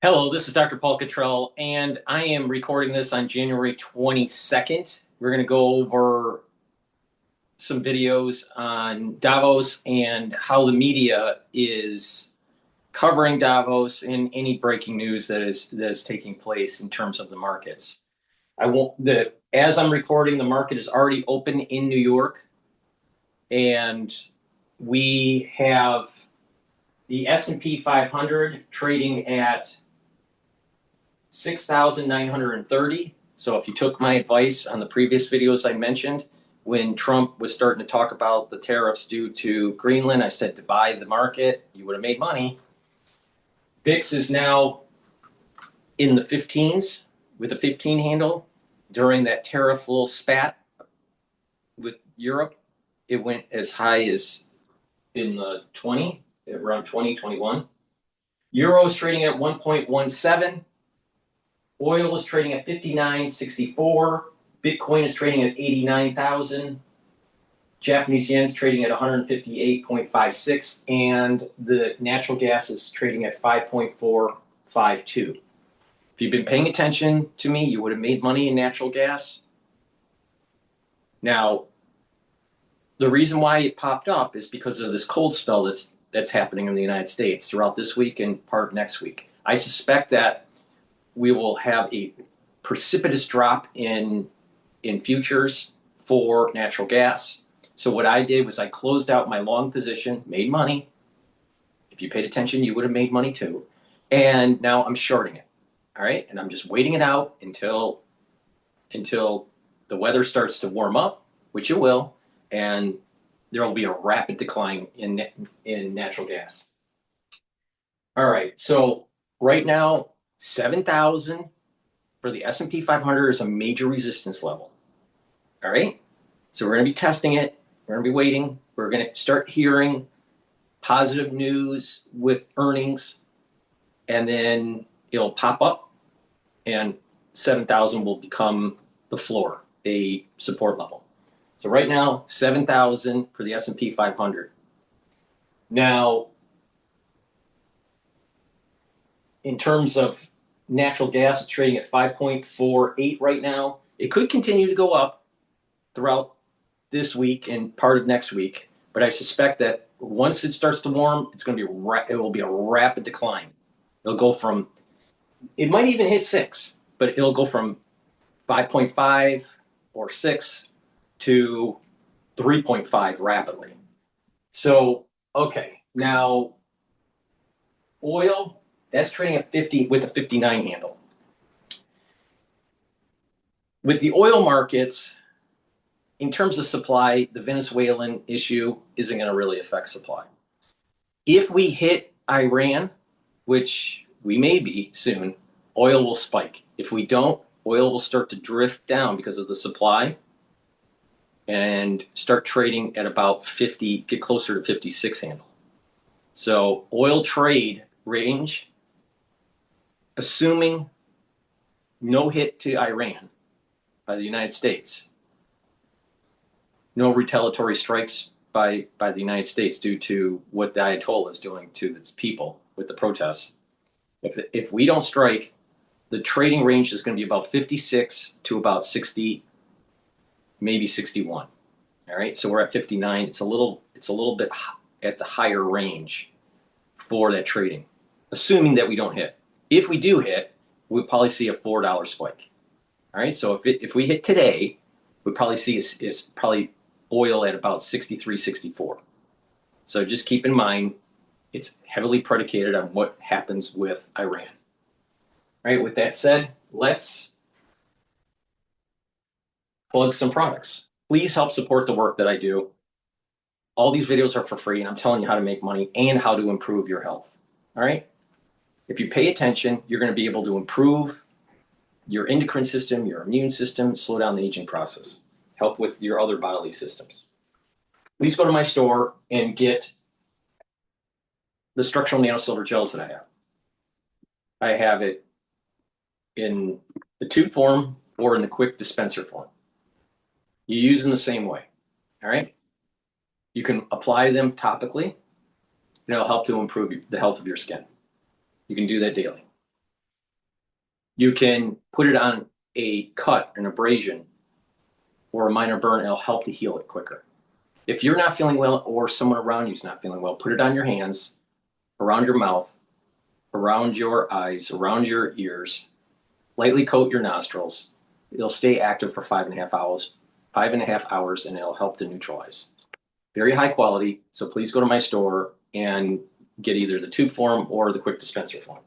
Hello, this is DrPaulCottrell, and I am recording this on January 22nd. We're going to go over some videos on Davos and how the media is covering Davos and any breaking news that is taking place in terms of the markets. As I'm recording, the market is already open in New York, and we have the S&P 500 trading at 6,930. So if you took my advice on the previous videos I mentioned, when Trump was starting to talk about the tariffs due to Greenland, I said to buy the market, you would have made money. VIX is now in the 15s with a 15 handle. During that tariff little spat with Europe, it went as high as in the 20, around 20, 21. Euro is trading at 1.17. Oil is trading at 59.64. Bitcoin is trading at 89,000. Japanese yen is trading at 158.56, and the natural gas is trading at 5.452. If you've been paying attention to me, you would have made money in natural gas. Now, the reason why it popped up is because of this cold spell that's happening in the United States throughout this week and part of next week. I suspect that we will have a precipitous drop in futures for natural gas. So what I did was I closed out my long position, made money. If you paid attention, you would have made money too. And now I'm shorting it. All right. And I'm just waiting it out until the weather starts to warm up, which it will, and there will be a rapid decline in natural gas. All right. So right now, 7,000 for the S&P 500 is a major resistance level. All right. So we're going to be testing it. We're going to be waiting. We're going to start hearing positive news with earnings, and then it'll pop up, and 7,000 will become the floor, a support level. So right now, 7,000 for the S&P 500. Now, in terms of natural gas, it's trading at 5.48 right now. It could continue to go up throughout this week and part of next week, but I suspect that once it starts to warm, it will be a rapid decline. It'll go from, it might even hit 6, but it'll go from 5.5 or 6 to 3.5 rapidly. So, okay, now oil, that's trading at 50 with a 59 handle. With the oil markets, in terms of supply, the Venezuelan issue isn't going to really affect supply. If we hit Iran, which we may be soon, oil will spike. If we don't, oil will start to drift down because of the supply and start trading at about 50, get closer to 56 handle. So oil trade range, assuming no hit to Iran by the United States, no retaliatory strikes by the United States due to what the Ayatollah is doing to its people with the protests. If we don't strike, the trading range is going to be about 56 to about 60, maybe 61. All right, so we're at 59. It's a little bit at the higher range for that trading, assuming that we don't hit. If we do hit, we'll probably see a $4 spike. All right, so if we hit today, we'll probably see is probably oil at about 63, 64. So just keep in mind, it's heavily predicated on what happens with Iran. All right, with that said, let's plug some products. Please help support the work that I do. All these videos are for free, and I'm telling you how to make money and how to improve your health. All right? If you pay attention, you're going to be able to improve your endocrine system, your immune system, slow down the aging process, help with your other bodily systems. Please go to my store and get the structural nanosilver gels that I have. I have it in the tube form or in the quick dispenser form. You use them the same way. All right? You can apply them topically, and it'll help to improve the health of your skin. You can do that daily. You can put it on a cut, an abrasion, or a minor burn. It'll help to heal it quicker. If you're not feeling well or someone around you is not feeling well, put it on your hands, around your mouth, around your eyes, around your ears. Lightly coat your nostrils. It'll stay active for 5.5 hours, and it'll help to neutralize. Very high quality, so please go to my store and get either the tube form or the quick dispenser form.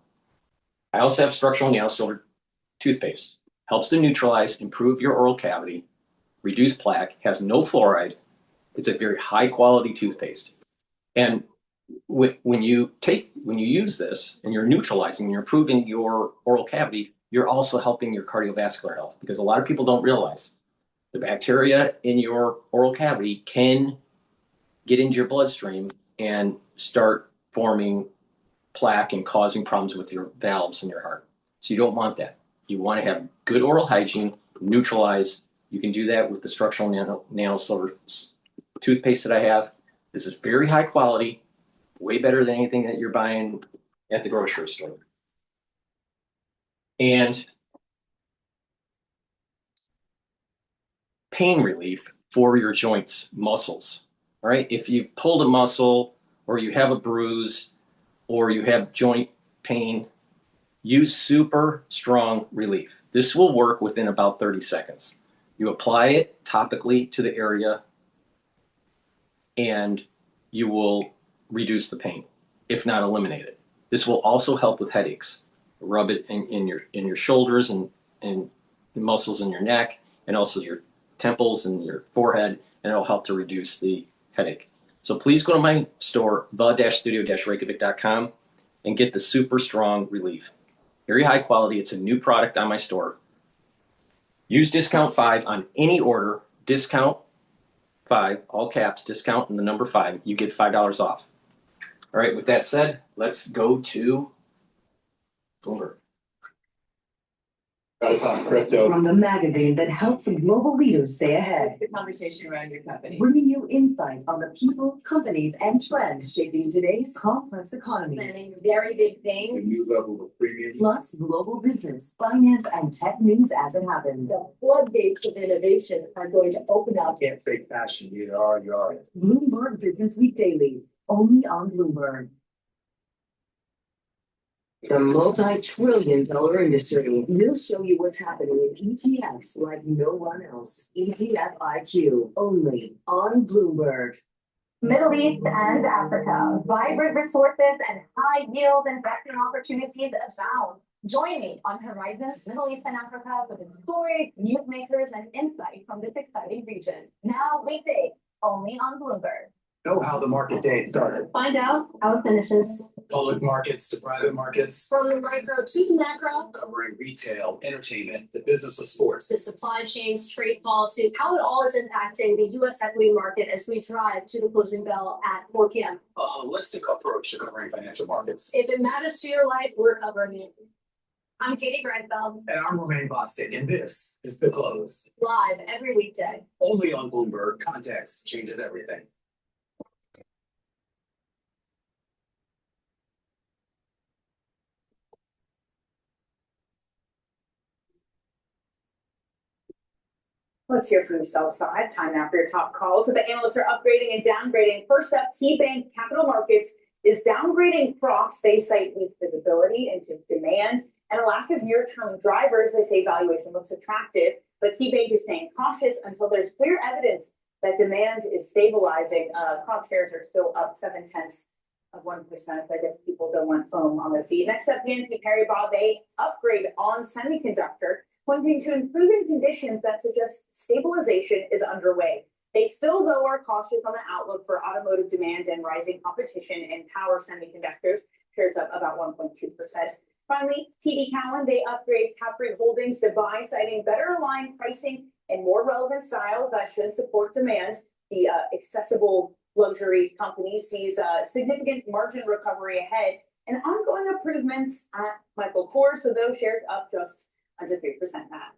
I also have structural nail silver toothpaste. Helps to neutralize, improve your oral cavity, reduce plaque, has no fluoride. It's a very high quality toothpaste. And when you use this and you're neutralizing, you're improving your oral cavity, you're also helping your cardiovascular health, because a lot of people don't realize the bacteria in your oral cavity can get into your bloodstream and start forming plaque and causing problems with your valves in your heart. So you don't want that. You want to have good oral hygiene, neutralize. You can do that with the structural nano silver toothpaste that I have. This is very high quality, way better than anything that you're buying at the grocery store. And pain relief for your joints, muscles. All right, if you've pulled a muscle or you have a bruise or you have joint pain, use super strong relief. This will work within about 30 seconds. You apply it topically to the area and you will reduce the pain, if not eliminate it. This will also help with headaches. Rub it in your shoulders and the muscles in your neck, and also your temples and your forehead, and it'll help to reduce the headache. So please go to my store, the-studio-reykjavik.com, and get the super strong relief. Very high quality. It's a new product on my store. Use discount 5 on any order. Discount 5, all caps, discount and the number 5. You get $5 off. All right, with that said, let's go to Bloomberg. Gotta talk crypto. From the magazine that helps global leaders stay ahead. The conversation around your company. Bringing you insight on the people, companies, and trends shaping today's complex economy. Planning very big A things. new level of premium. Plus global business, finance, and tech news as it happens. The floodgates of innovation are going to open up. Can't fake fashion, you are. Bloomberg Business Week Daily, only on Bloomberg. The multi-trillion-dollar industry. We'll show you what's happening in ETFs like no one else. ETF IQ, only on Bloomberg. Middle East and Africa. Vibrant resources and high yield investment opportunities abound. Join me on Horizons Middle East and Africa for the stories, newsmakers, and insight from this exciting region. Now weekday, only on Bloomberg. Know how the market day started. Find out how it finishes. Public markets to private markets. From the micro to the macro. Covering retail, entertainment, the business of sports. The supply chains, trade policy, how it all is impacting the U.S. equity market as we drive to the closing bell at 4 p.m. A holistic approach to covering financial markets. If it matters to your life, we're covering it. I'm Katie Grantham, And I'm Romaine Boston, and this is The Close. live every weekday. Only on Bloomberg. Context changes everything. Let's hear from the sell side. Time now for your top calls. So the analysts are upgrading and downgrading. First up, KeyBank Capital Markets is downgrading Crocs. They cite weak visibility into demand and a lack of near-term drivers. They say valuation looks attractive, but KeyBank is staying cautious until there's clear evidence that demand is stabilizing. Crocs shares are still up 0.7%. I guess people don't want foam on their feet. Next up, BNP Paribas, they upgrade on semiconductor, pointing to improving conditions that suggest stabilization is underway. They still, though, are cautious on the outlook for automotive demand and rising competition in power semiconductors. Shares up about 1.2%. Finally, TD Cowen, they upgrade Capri Holdings to buy, citing better aligned pricing and more relevant styles that should support demand. The accessible luxury company sees significant margin recovery ahead and ongoing improvements at Michael Kors. So those shares up just under 3%. Matt,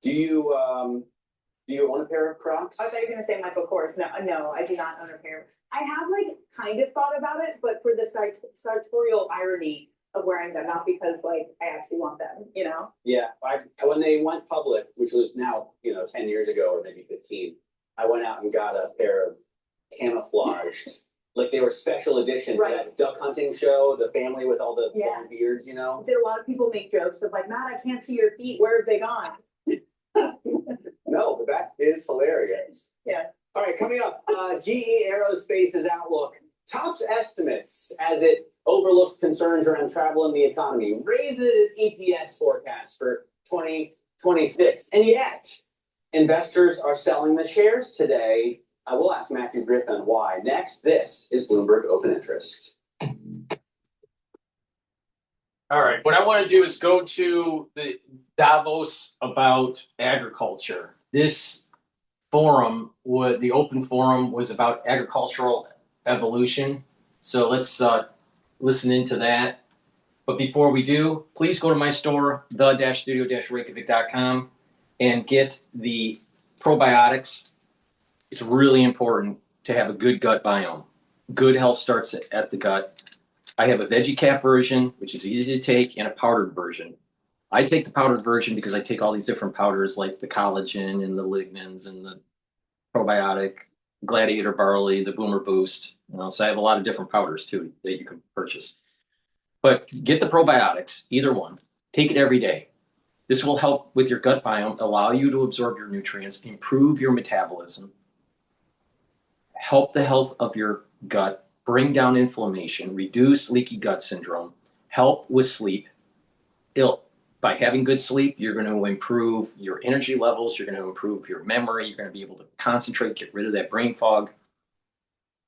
Do you own a pair of Crocs? I thought you were going to say Michael Kors. No, I do not own a pair. I have kind of thought about it, but for the sartorial irony of wearing them, not because like I actually want them, you know? Yeah, when they went public, which was now, 10 years ago or maybe 15, I went out and got a pair of camouflaged, like they were special edition for Right. that duck hunting show, the family with all the Yeah. long beards, Did a lot of people make jokes of like, Matt, I can't see your feet, where have they gone? No, but that is hilarious. Yeah. All right, coming up, GE Aerospace's outlook tops estimates as it overlooks concerns around travel and the economy, raises its EPS forecast for 2026, and yet investors are selling the shares today. I will ask Matthew Griffin why. Next, this is Bloomberg Open Interest. All right, what I want to do is go to the Davos about agriculture. This forum, the open forum, was about agricultural evolution. So let's listen into that. But before we do, please go to my store, the-studio-reykjavik.com, and get the probiotics. It's really important to have a good gut biome. Good health starts at the gut. I have a veggie cap version, which is easy to take, and a powdered version. I take the powdered version because I take all these different powders like the collagen and the lignans and the probiotic, gladiator barley, the boomer boost. So I have a lot of different powders too that you can purchase. But get the probiotics, either one. Take it every day. This will help with your gut biome, allow you to absorb your nutrients, improve your metabolism, help the health of your gut, bring down inflammation, reduce leaky gut syndrome, help with sleep. By having good sleep, you're going to improve your energy levels, you're going to improve your memory, you're going to be able to concentrate, get rid of that brain fog.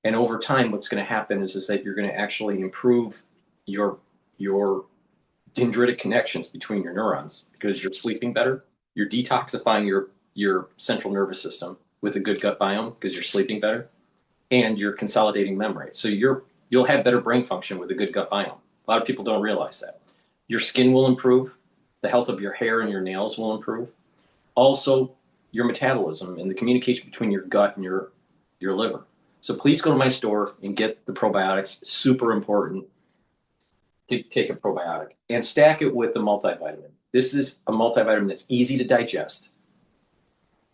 And over time, what's going to happen is that you're going to actually improve your dendritic connections between your neurons because you're sleeping better, you're detoxifying your central nervous system with a good gut biome because you're sleeping better, and you're consolidating memory. So you'll have better brain function with a good gut biome. A lot of people don't realize that. Your skin will improve, the health of your hair and your nails will improve. Also, your metabolism and the communication between your gut and your liver. So please go to my store and get the probiotics. Super important to take a probiotic and stack it with the multivitamin. This is a multivitamin that's easy to digest,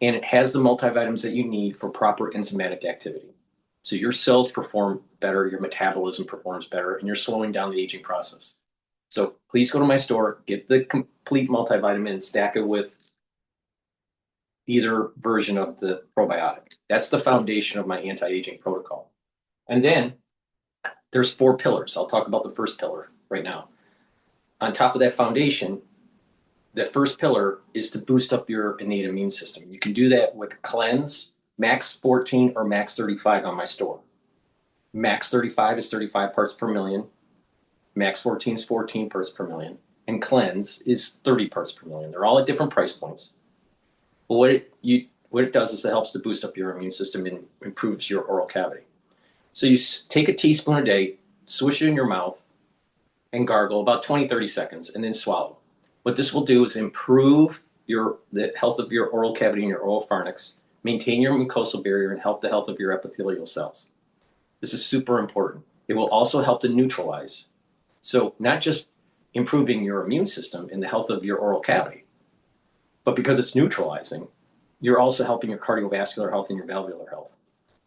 and it has the multivitamins that you need for proper enzymatic activity. So your cells perform better, your metabolism performs better, and you're slowing down the aging process. So please go to my store, get the complete multivitamin, stack it with either version of the probiotic. That's the foundation of my anti-aging protocol. And then there's 4 pillars. I'll talk about the first pillar right now. On top of that foundation, the first pillar is to boost up your innate immune system. You can do that with Cleanse, Max 14 or Max 35 on my store. Max 35 is 35 parts per million. Max 14 is 14 parts per million. And Cleanse is 30 parts per million. They're all at different price points. But what it does is it helps to boost up your immune system and improves your oral cavity. So you take a teaspoon a day, swish it in your mouth, and gargle about 20-30 seconds, and then swallow. What this will do is improve the health of your oral cavity and your oral pharynx, maintain your mucosal barrier, and help the health of your epithelial cells. This is super important. It will also help to neutralize. So not just improving your immune system and the health of your oral cavity, but because it's neutralizing, you're also helping your cardiovascular health and your valvular health.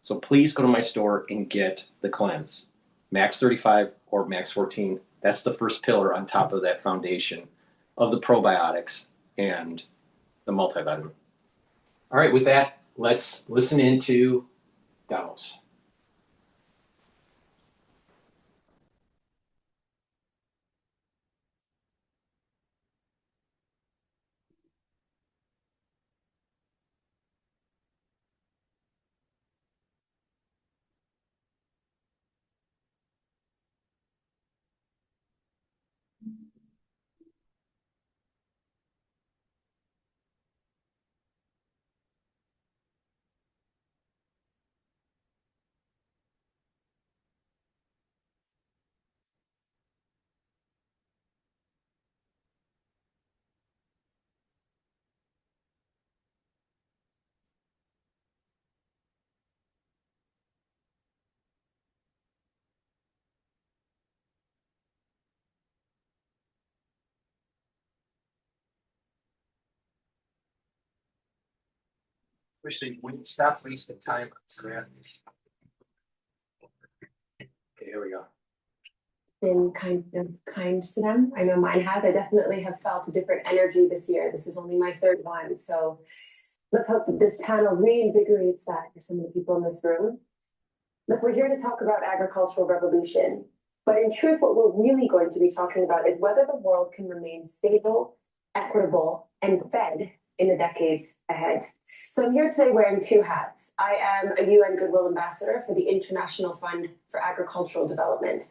So please go to my store and get the Cleanse, Max 35 or Max 14. That's the first pillar on top of that foundation of the probiotics and the multivitamin. All right, with that, let's listen into Davos. Wish they wouldn't stop wasting time on this graphics. Okay, here we go. Been kind to them. I know mine has. I definitely have felt a different energy this year. This is only my third one, so let's hope that this panel reinvigorates that for some of the people in this room. Look, we're here to talk about agricultural revolution, but in truth, what we're really going to be talking about is whether the world can remain stable, equitable, and fed in the decades ahead. So I'm here today wearing two hats. I am a UN Goodwill Ambassador for the International Fund for Agricultural Development.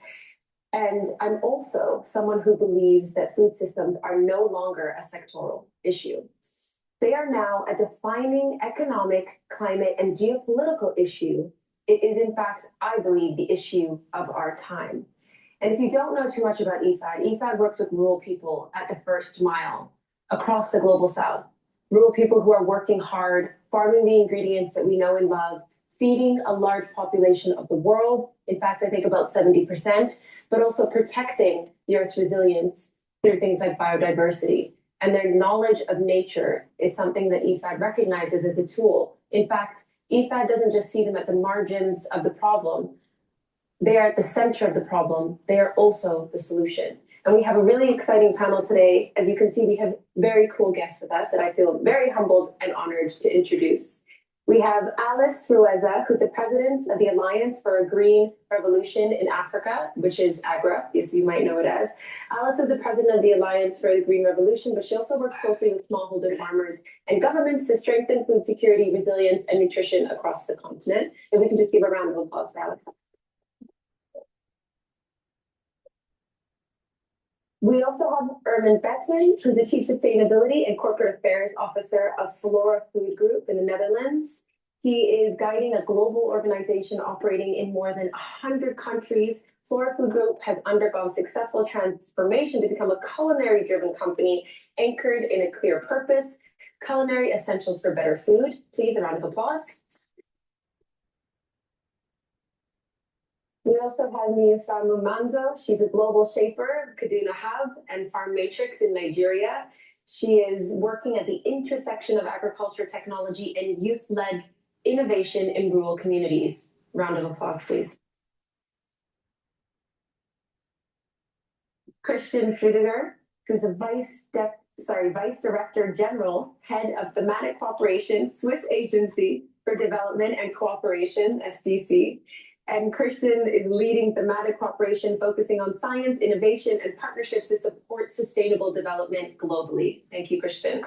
And I'm also someone who believes that food systems are no longer a sectoral issue. They are now a defining economic, climate, and geopolitical issue. It is, in fact, I believe, the issue of our time. And if you don't know too much about IFAD works with rural people at the first mile across the global south. Rural people who are working hard, farming the ingredients that we know and love, feeding a large population of the world. In fact, I think about 70%, but also protecting the Earth's resilience through things like biodiversity. And their knowledge of nature is something that IFAD recognizes as a tool. In fact, IFAD doesn't just see them at the margins of the problem. They are at the center of the problem. They are also the solution. And we have a really exciting panel today. As you can see, we have very cool guests with us that I feel very humbled and honored to introduce. We have Alice Rueza, who's the president of the Alliance for a Green Revolution in Africa, which is AGRA, as you might know it as. Alice is the president of the Alliance for the Green Revolution, but she also works closely with smallholder farmers and governments to strengthen food security, resilience, and nutrition across the continent. And we can just give a round of applause for Alice. We also have Ermin Betten, who's the Chief Sustainability and Corporate Affairs Officer of Flora Food Group in the Netherlands. He is guiding a global organization operating in more than 100 countries. Flora Food Group has undergone successful transformation to become a culinary-driven company anchored in a clear purpose, culinary essentials for better food. Please, a round of applause. We also have Miyosamu Manzo. She's a global shaper of Kaduna Hub and Farm Matrix in Nigeria. She is working at the intersection of agriculture, technology, and youth-led innovation in rural communities. Round of applause, please. Christian Früdiger, who's the Vice Director General, Head of Thematic Cooperation, Swiss Agency for Development and Cooperation, SDC. And Christian is leading thematic cooperation, focusing on science, innovation, and partnerships to support sustainable development globally. Thank you, Christian.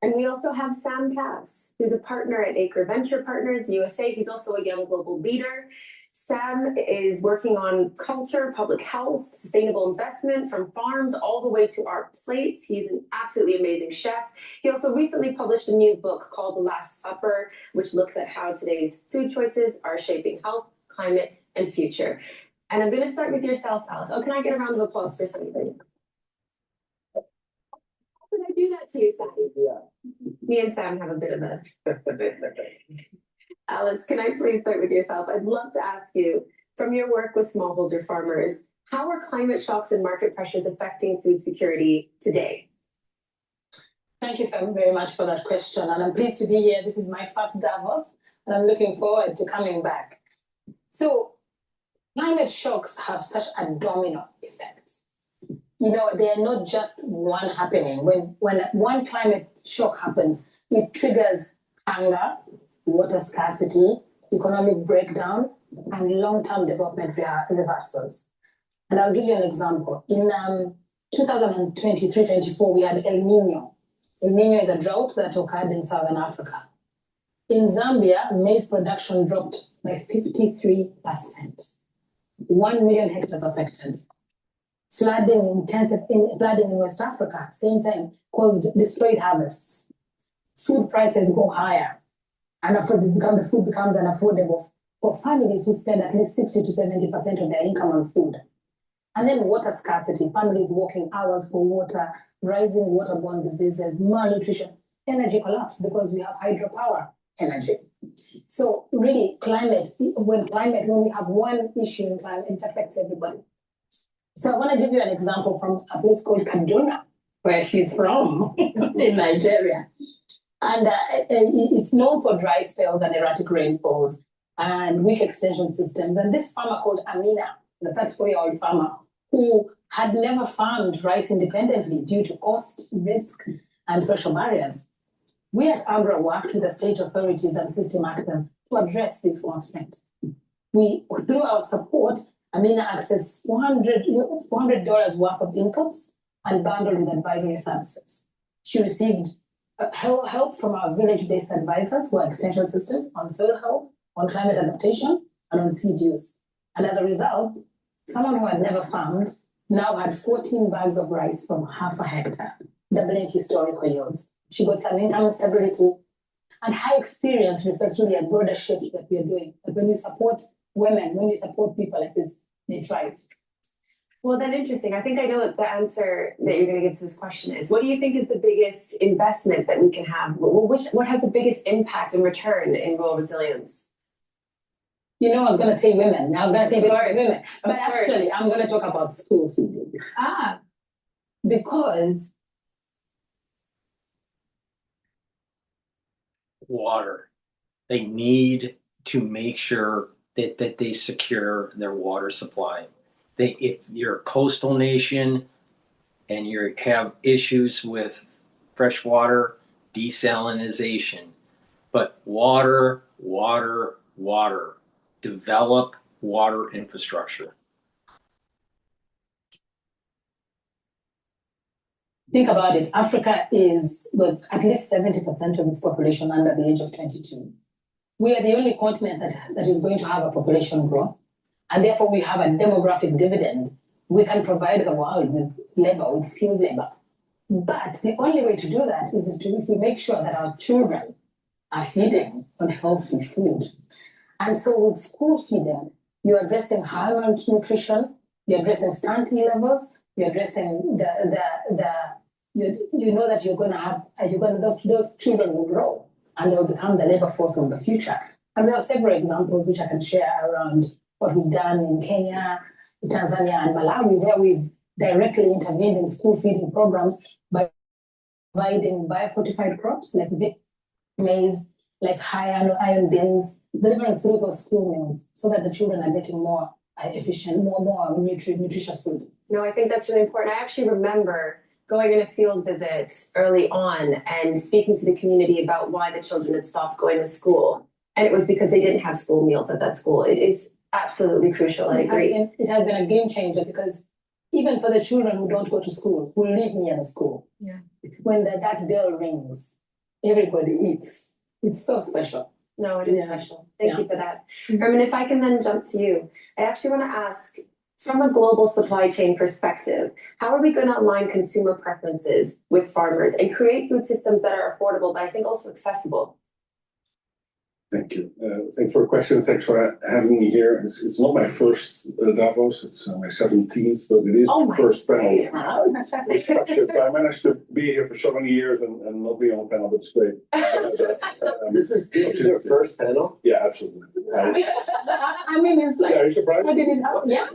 And we also have Sam Cass, who's a partner at Acre Venture Partners USA. He's also a young global leader. Sam is working on culture, public health, sustainable investment from farms all the way to our plates. He's an absolutely amazing chef. He also recently published a new book called The Last Supper, which looks at how today's food choices are shaping health, climate, and future. And I'm going to start with yourself, Alice. Oh, can I get a round of applause for something? How did I do that to you, Sam? Yeah. Me and Sam have a bit of a... Alice, can I please start with yourself? I'd love to ask you, from your work with smallholder farmers, how are climate shocks and market pressures affecting food security today? Thank you very much for that question. And I'm pleased to be here. This is my first Davos, and I'm looking forward to coming back. So climate shocks have such a domino effect. You know, they are not just one happening. When one climate shock happens, it triggers hunger, water scarcity, economic breakdown, and long-term development reversals. And I'll give you an example. In 2023-24, we had El Nino. El Nino is a drought that occurred in Southern Africa. In Zambia, maize production dropped by 53%. 1 million hectares affected. Flooding in West Africa, same time, destroyed harvests. Food prices go higher. And the food becomes unaffordable for families who spend at least 60 to 70% of their income on food. And then water scarcity, families walking hours for water, rising waterborne diseases, malnutrition, energy collapse because we have hydropower energy. So really when we have one issue in climate, it affects everybody. So I want to give you an example from a place called Kaduna where she's from, in Nigeria. And it's known for dry spells and erratic rainfalls and weak extension systems. And this farmer called Amina, the 34-year-old farmer, who had never farmed rice independently due to cost, risk, and social barriers. We at AGRA worked with the state authorities and system actors to address this constraint. Through our support, Amina accessed $400 worth of inputs and bundled with advisory services. She received help from our village-based advisors who are extension systems on soil health, on climate adaptation, and on seed use. And as a result, someone who had never farmed now had 14 bags of rice from half a hectare, doubling historical yields. She got some income stability, and her experience reflects really a broader shift that we are doing. That when you support women, when you support people like this, they thrive. Well, then interesting. I think I know what the answer that you're going to give to this question is. What do you think is the biggest investment that we can have? What has the biggest impact and return in rural resilience? You know, I was going to say women. I was going to say women. But actually, I'm going to talk about school feeding. Because water. They need to make sure that they secure their water supply. If you're a coastal nation and you have issues with fresh water, desalinization, but water, develop water infrastructure. Think about it. Africa is got at least 70% of its population under the age of 22. We are the only continent that is going to have a population growth, and therefore we have a demographic dividend. We can provide the world with labor, with skilled labor. But the only way to do that is if we make sure that our children are feeding on healthy food. And so with school feeding, you're addressing high malnutrition, you're addressing stunting levels, you're addressing you know that those children will grow and they'll become the labor force of the future. And we have several examples which I can share around what we've done in Kenya, Tanzania, and Malawi, where we've directly intervened in school feeding programs by providing biofortified crops like maize, like high iron beans, delivering through those school meals so that the children are getting more efficient, more nutritious food. No, I think that's really important. I actually remember going on a field visit early on and speaking to the community about why the children had stopped going to school. And it was because they didn't have school meals at that school. It is absolutely crucial. I agree. It has been a game changer because even for the children who don't go to school, who live near the school, when that bell rings, everybody eats. It's so special. No, it is special. Thank you for that. Herman, if I can then jump to you, I actually want to ask, from a global supply chain perspective, how are we going to align consumer preferences with farmers and create food systems that are affordable, but I think also accessible? Thank you. Thanks for the question. Thanks for having me here. It's not my first Davos. It's my 17th, but it is my first panel. I managed to be here for so many years and not be on a panel, but it's great. This is your first panel? Yeah, absolutely. I mean, it's like, are you surprised? I didn't know. Yeah.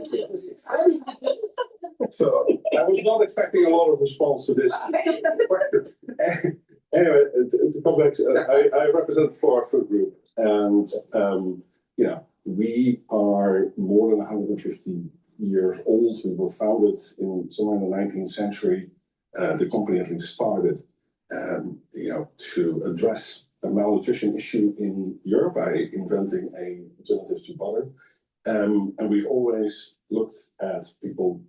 So I was not expecting a lot of response to this question. Anyway, to come back, I represent Flora Food Group, and we are more than 150 years old. We were founded somewhere in the 19th century. The company at least started, to address a malnutrition issue in Europe by inventing an alternative to butter, and we've always looked at people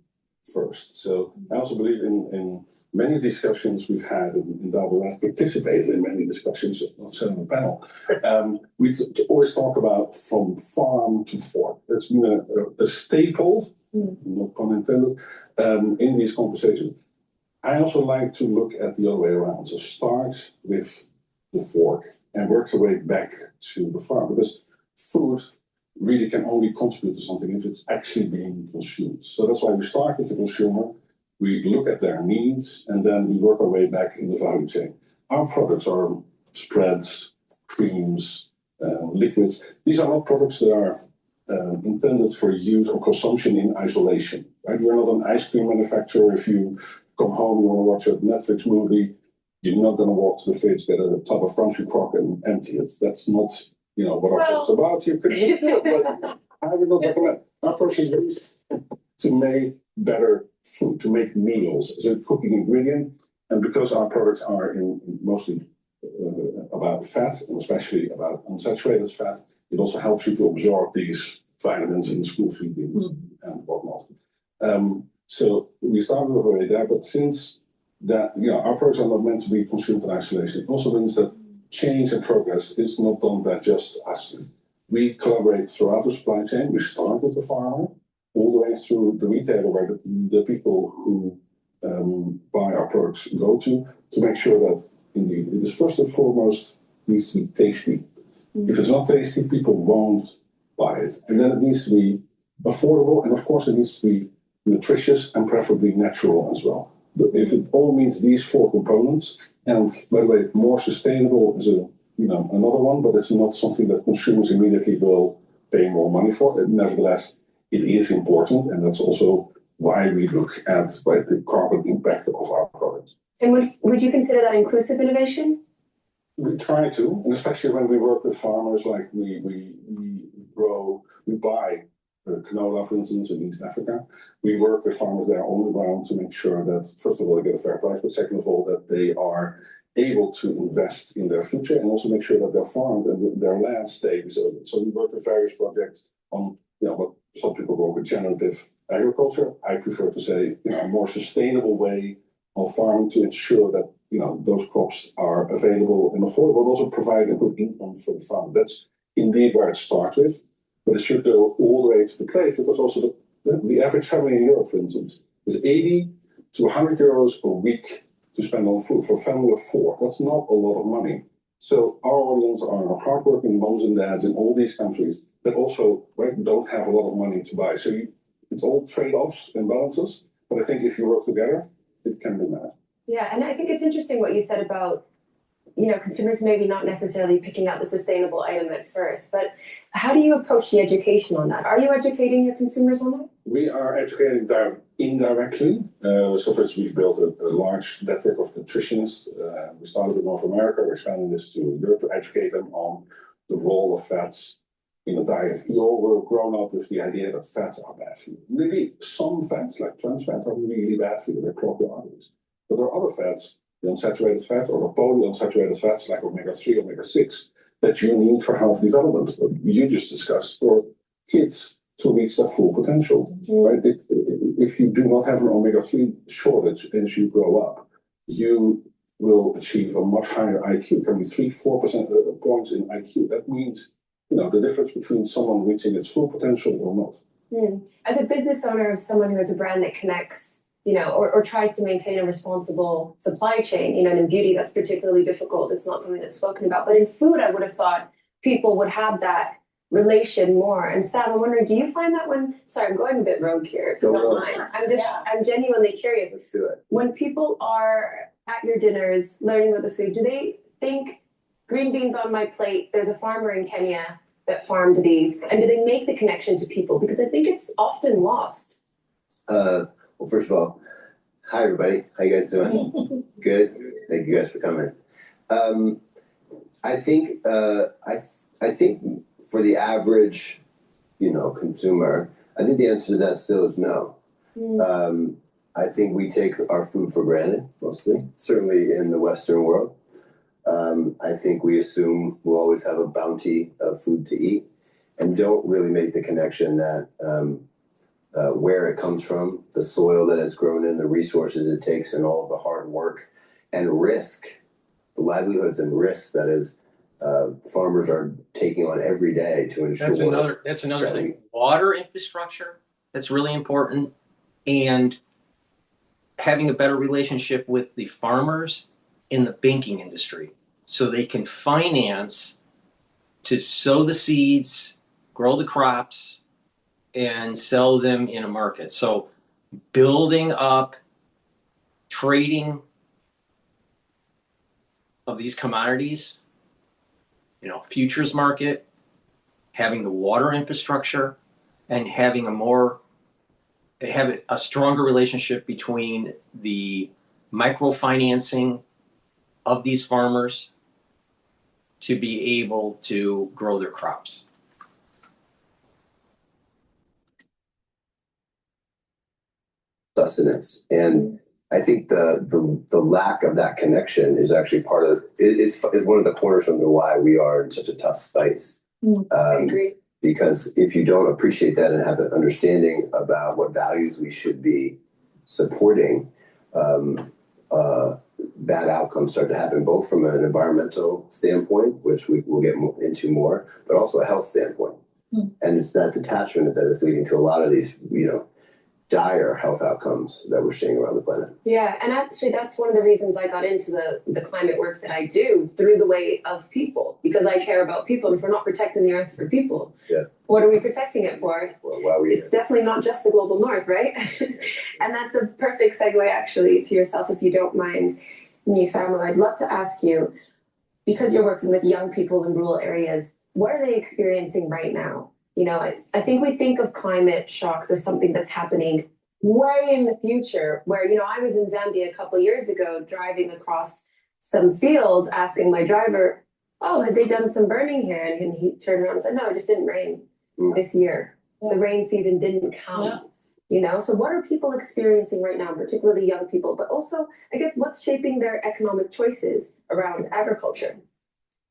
first. So I also believe in many discussions we've had in Davos. I've participated in many discussions, not sitting on the panel. We always talk about from farm to fork. That's been a staple, no pun intended, in these conversations. I also like to look at the other way around. So start with the fork and work your way back to the farm, because food really can only contribute to something if it's actually being consumed. So that's why we start with the consumer. We look at their needs, and then we work our way back in the value chain. Our products are spreads, creams, liquids. These are not products that are intended for use or consumption in isolation. Right? We're not an ice cream manufacturer. If you come home, you want to watch a Netflix movie, you're not going to walk to the fridge, get a tub of crunchy crock and empty it. That's not, what our book's about. You could, but I would not recommend. Our approach is to make better food, to make meals as a cooking ingredient. And because our products are mostly about fat, and especially about unsaturated fat, it also helps you to absorb these vitamins in school feedings and whatnot. So we started already there, but since that, our products are not meant to be consumed in isolation, it also means that change and progress is not done by just us. We collaborate throughout the supply chain. We start with the farmer, all the way through the retailer where the people who buy our products go to make sure that indeed it is first and foremost needs to be tasty. If it's not tasty, people won't buy it. And then it needs to be affordable, and of course it needs to be nutritious and preferably natural as well. If it all meets these four components, and by the way, more sustainable is another one, but it's not something that consumers immediately will pay more money for. Nevertheless, it is important, and that's also why we look at the carbon impact of our products. And would you consider that inclusive innovation? We try to, and especially when we work with farmers, like we buy canola, for instance, in East Africa. We work with farmers there on the ground to make sure that, first of all, they get a fair price, but second of all, that they are able to invest in their future and also make sure that their farm and their land stay resilient. So we work with various projects on, what some people call regenerative agriculture. I prefer to say, a more sustainable way of farming to ensure that, those crops are available and affordable, but also provide a good income for the farmer. That's indeed where it starts with, but it should go all the way to the place, because also the average family in Europe, for instance, is 80 to 100 euros a week to spend on food for a family of 4. That's not a lot of money. So our audience are hardworking moms and dads in all these countries that also don't have a lot of money to buy. So it's all trade-offs and balances, but I think if you work together, it can be managed. Yeah, and I think it's interesting what you said about, consumers maybe not necessarily picking out the sustainable item at first, but how do you approach the education on that? Are you educating your consumers on that? We are educating indirectly. So first, we've built a large network of nutritionists. We started in North America. We're expanding this to Europe to educate them on the role of fats in a diet. We all were grown up with the idea that fats are bad for you. Maybe some fats, like trans fat, are really bad for you. They clog your arteries. But there are other fats, the unsaturated fat or the polyunsaturated fats like omega-3, omega-6, that you need for health development. You just discussed for kids to reach their full potential. Right? If you do not have an omega-3 shortage as you grow up, you will achieve a much higher IQ. It can be 3-4% points in IQ. That means the difference between someone reaching its full potential or not. As a business owner, of someone who has a brand that connects, or tries to maintain a responsible supply chain, and in beauty, that's particularly difficult. It's not something that's spoken about. But in food, I would have thought people would have that relation more. And Sam, I'm wondering, do you find that sorry, I'm going a bit rogue here, if you don't mind. I'm genuinely curious. Let's do it. When people are at your dinners learning about the food, do they think green beans on my plate, there's a farmer in Kenya that farmed these, and do they make the connection to people? Because I think it's often lost. Well, first of all, hi everybody. How you guys doing? Good. Thank you guys for coming. I think for the average, consumer, I think the answer to that still is no. I think we take our food for granted mostly, certainly in the Western world. I think we assume we'll always have a bounty of food to eat and don't really make the connection that where it comes from, the soil that it's grown in, the resources it takes, and all of the hard work and risk, the livelihoods and risk that is farmers are taking on every day to ensure. That's another thing. Water infrastructure, that's really important, and having a better relationship with the farmers in the banking industry so they can finance to sow the seeds, grow the crops, and sell them in a market. So building up trading of these commodities, futures market, having the water infrastructure, and having a more have a stronger relationship between the microfinancing of these farmers to be able to grow their crops. Sustenance. And I think the lack of that connection is actually part of is one of the cornerstones of why we are in such a tough space. I agree. Because if you don't appreciate that and have an understanding about what values we should be supporting, bad outcomes start to happen, both from an environmental standpoint, which we will get into more, but also a health standpoint. And it's that detachment that is leading to a lot of these, dire health outcomes that we're seeing around the planet. Yeah, and actually that's one of the reasons I got into the climate work that I do, through the way of people, because I care about people. And if we're not protecting the earth for people, what are we protecting it for? Well, it's definitely not just the global north, right? And that's a perfect segue actually to yourself, if you don't mind, Nifam. I'd love to ask you, because you're working with young people in rural areas, what are they experiencing right now? I think we think of climate shocks as something that's happening way in the future, where, I was in Zambia a couple of years ago driving across some fields, asking my driver, oh, had they done some burning here? And he turned around and said, no, it just didn't rain this year. The rain season didn't come. So what are people experiencing right now, particularly young people, but also, I guess, what's shaping their economic choices around agriculture?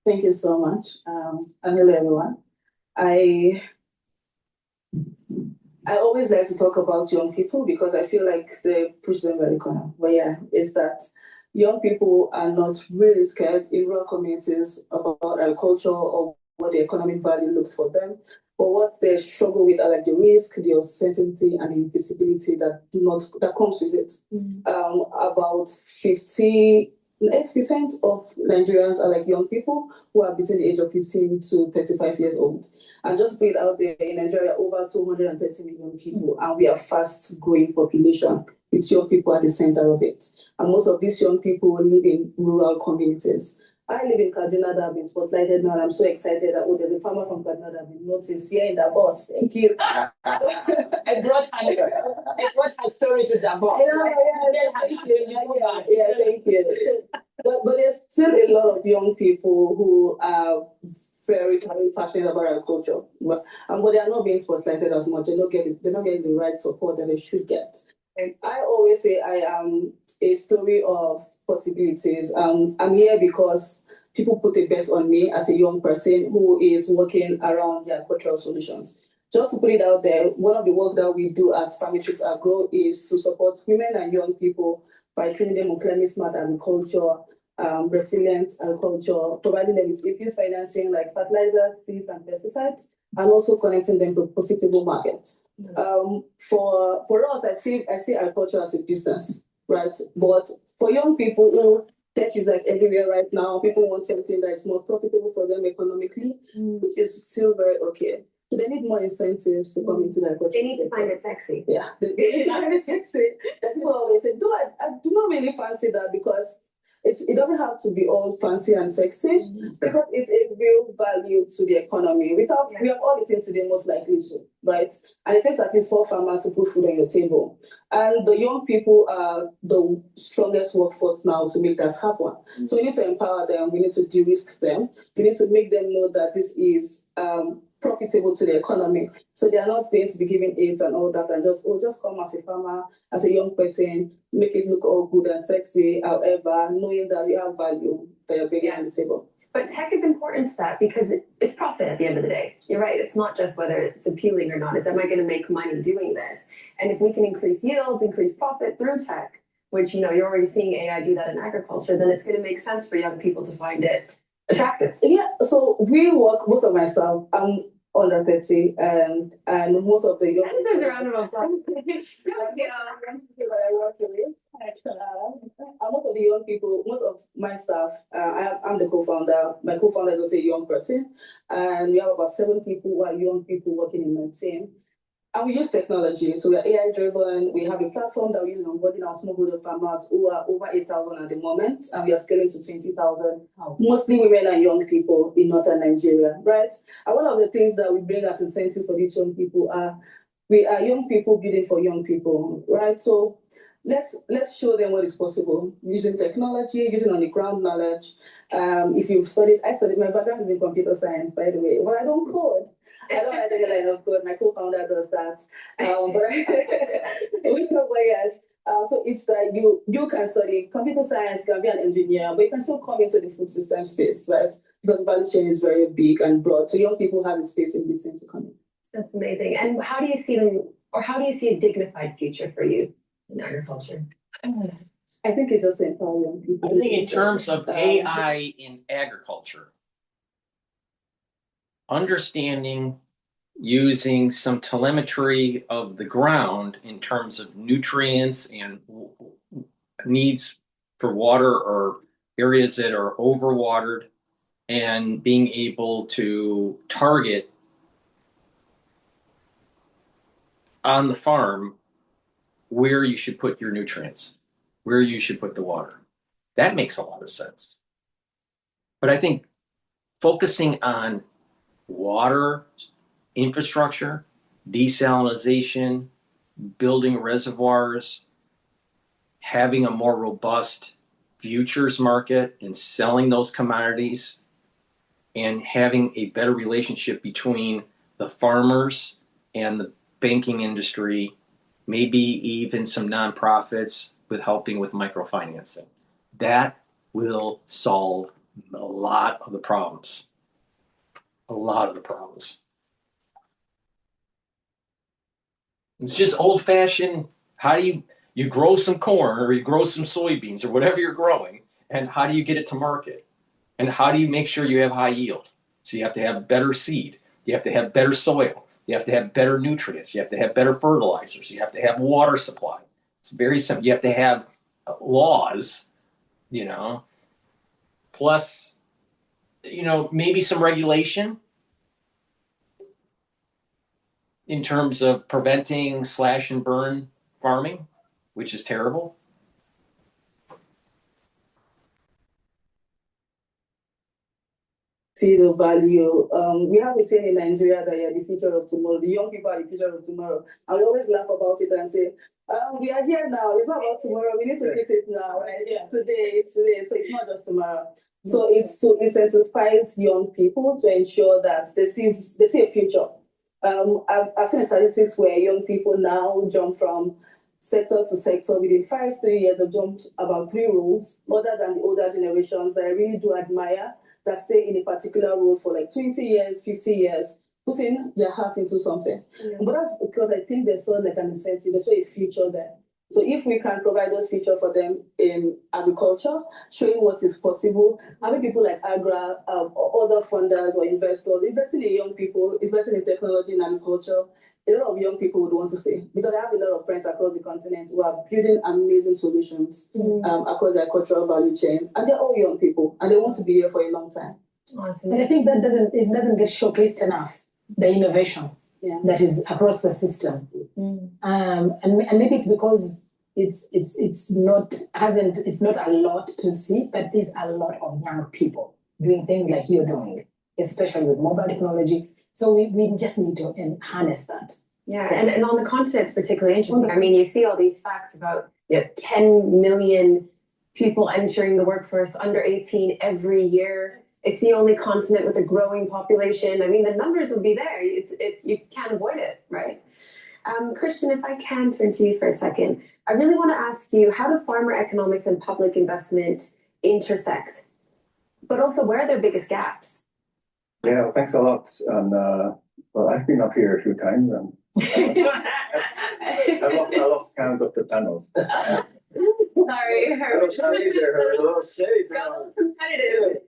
Thank you so much. And hello, everyone. I always like to talk about young people because I feel like they push them by the corner. But yeah, it's that young people are not really scared in rural communities about agriculture or what the economic value looks for them. But what they struggle with are like the risk, the uncertainty, and the invisibility that comes with it. About 58% of Nigerians are like young people who are between the age of 15 to 35 years old. And just put it out there, in Nigeria, over 230 million people, and we are a fast-growing population with young people at the center of it. And most of these young people live in rural communities. I live in Kaduna that have been spotlighted now, and I'm so excited that, there's a farmer from Kaduna that have been noticed here in Davos. Thank you. I brought her story to Davos. Yeah, thank you. But there's still a lot of young people who are very, very passionate about agriculture, but they are not being spotlighted as much. They're not getting the right support that they should get. And I always say I am a story of possibilities. I'm here because people put a bet on me as a young person who is working around their cultural solutions. Just to put it out there, one of the work that we do at Farmatrix Agro is to support women and young people by training them on climate smart agriculture, resilient agriculture, providing them with input financing like fertilizers, seeds, and pesticides, and also connecting them to profitable markets. For us, I see agriculture as a business, right? But for young people, tech is like everywhere right now. People want something that is more profitable for them economically, which is still very okay. So they need more incentives to come into the agriculture. They need to find it sexy. Yeah, they find it sexy. And people always say, I do not really fancy that because it doesn't have to be all fancy and sexy because it's a real value to the economy. We have all eaten today, most likely to, right? And it takes at least 4 farmers to put food on your table. And the young people are the strongest workforce now to make that happen. So we need to empower them. We need to de-risk them. We need to make them know that this is profitable to the economy. So they are not going to be given aids and all that and just come as a farmer, as a young person, make it look all good and sexy, however, knowing that you have value that you're bringing on the table. But tech is important to that because it's profit at the end of the day. You're right. It's not just whether it's appealing or not. It's, am I going to make money doing this? And if we can increase yields, increase profit through tech, which, you're already seeing AI do that in agriculture, then it's going to make sense for young people to find it attractive. Yeah, so we work, most of my staff, I'm under 30, and most of the young people. A round of applause. Most of my staff, I'm the co-founder. My co-founder is also a young person, and we have about 7 people who are young people working in my team. And we use technology, so we are AI driven. We have a platform that we're using onboarding our smallholder farmers who are over 8,000 at the moment, and we are scaling to 20,000. Mostly women and young people in northern Nigeria, right? And one of the things that we bring as incentives for these young people are We are young people building for young people, right? So let's show them what is possible using technology, using on the ground knowledge. If you've studied, I studied, my background is in computer science, by the way, but I don't code. I don't write any line of code. My co-founder does that. But yes, so it's that you can study computer science, you can be an engineer, but you can still come into the food system space, right? Because the value chain is very big and broad. So young people have the space in between to come in. That's amazing. And how do you see them, or how do you see a dignified future for you in agriculture? I think it's just empowering young people. I think in terms of AI in agriculture, understanding using some telemetry of the ground in terms of nutrients and needs for water or areas that are overwatered, and being able to target on the farm where you should put your nutrients, where you should put the water. That makes a lot of sense. But I think focusing on water infrastructure, desalination, building reservoirs, having a more robust futures market and selling those commodities, and having a better relationship between the farmers and the banking industry, maybe even some nonprofits with helping with microfinancing. That will solve a lot of the problems. A lot of the problems. It's just old-fashioned, how do you grow some corn or you grow some soybeans or whatever you're growing, and how do you get it to market? And how do you make sure you have high yield? So you have to have better seed. You have to have better soil. You have to have better nutrients. You have to have better fertilizers. You have to have water supply. It's very simple. You have to have laws, plus, maybe some regulation in terms of preventing slash and burn farming, which is terrible. See the value. We have a saying in Nigeria that you're the future of tomorrow. The young people are the future of tomorrow. And we always laugh about it and say, we are here now. It's not about tomorrow. We need to fix it now, right? Yeah. Today, it's today. So it's not just tomorrow. So it's to incentivize young people to ensure that they see a future. I've seen statistics where young people now jump from sector to sector. Within 3 years, they've jumped about 3 roles, other than the older generations that I really do admire, that stay in a particular role for like 20 years, 50 years, putting their heart into something. Yeah. But that's because I think they saw like an incentive, they saw a future there. So if we can provide those features for them in agriculture, showing what is possible, having people like Agra, or other funders or investors, investing in young people, investing in technology in agriculture, a lot of young people would want to stay, because I have a lot of friends across the continent who are building amazing solutions across the agricultural value chain, and they're all young people, and they want to be here for a long time. Awesome. And I think that doesn't get showcased enough, the innovation that is across the system. And maybe it's because it's not a lot to see, but there's a lot of young people doing things like you're doing, especially with mobile technology. So we just need to harness that. Yeah, and on the continent, it's particularly interesting. I mean, you see all these facts about 10 million people entering the workforce under 18 every year. It's the only continent with a growing population. I mean, the numbers will be there. It's you can't avoid it, right? Christian, if I can turn to you for a second, I really want to ask you, how do farmer economics and public investment intersect? But also, where are their biggest gaps? Yeah, well, thanks a lot. And well, I've been up here a few times, and I lost count of the panels. Sorry, No shade there, no shade. Go competitive.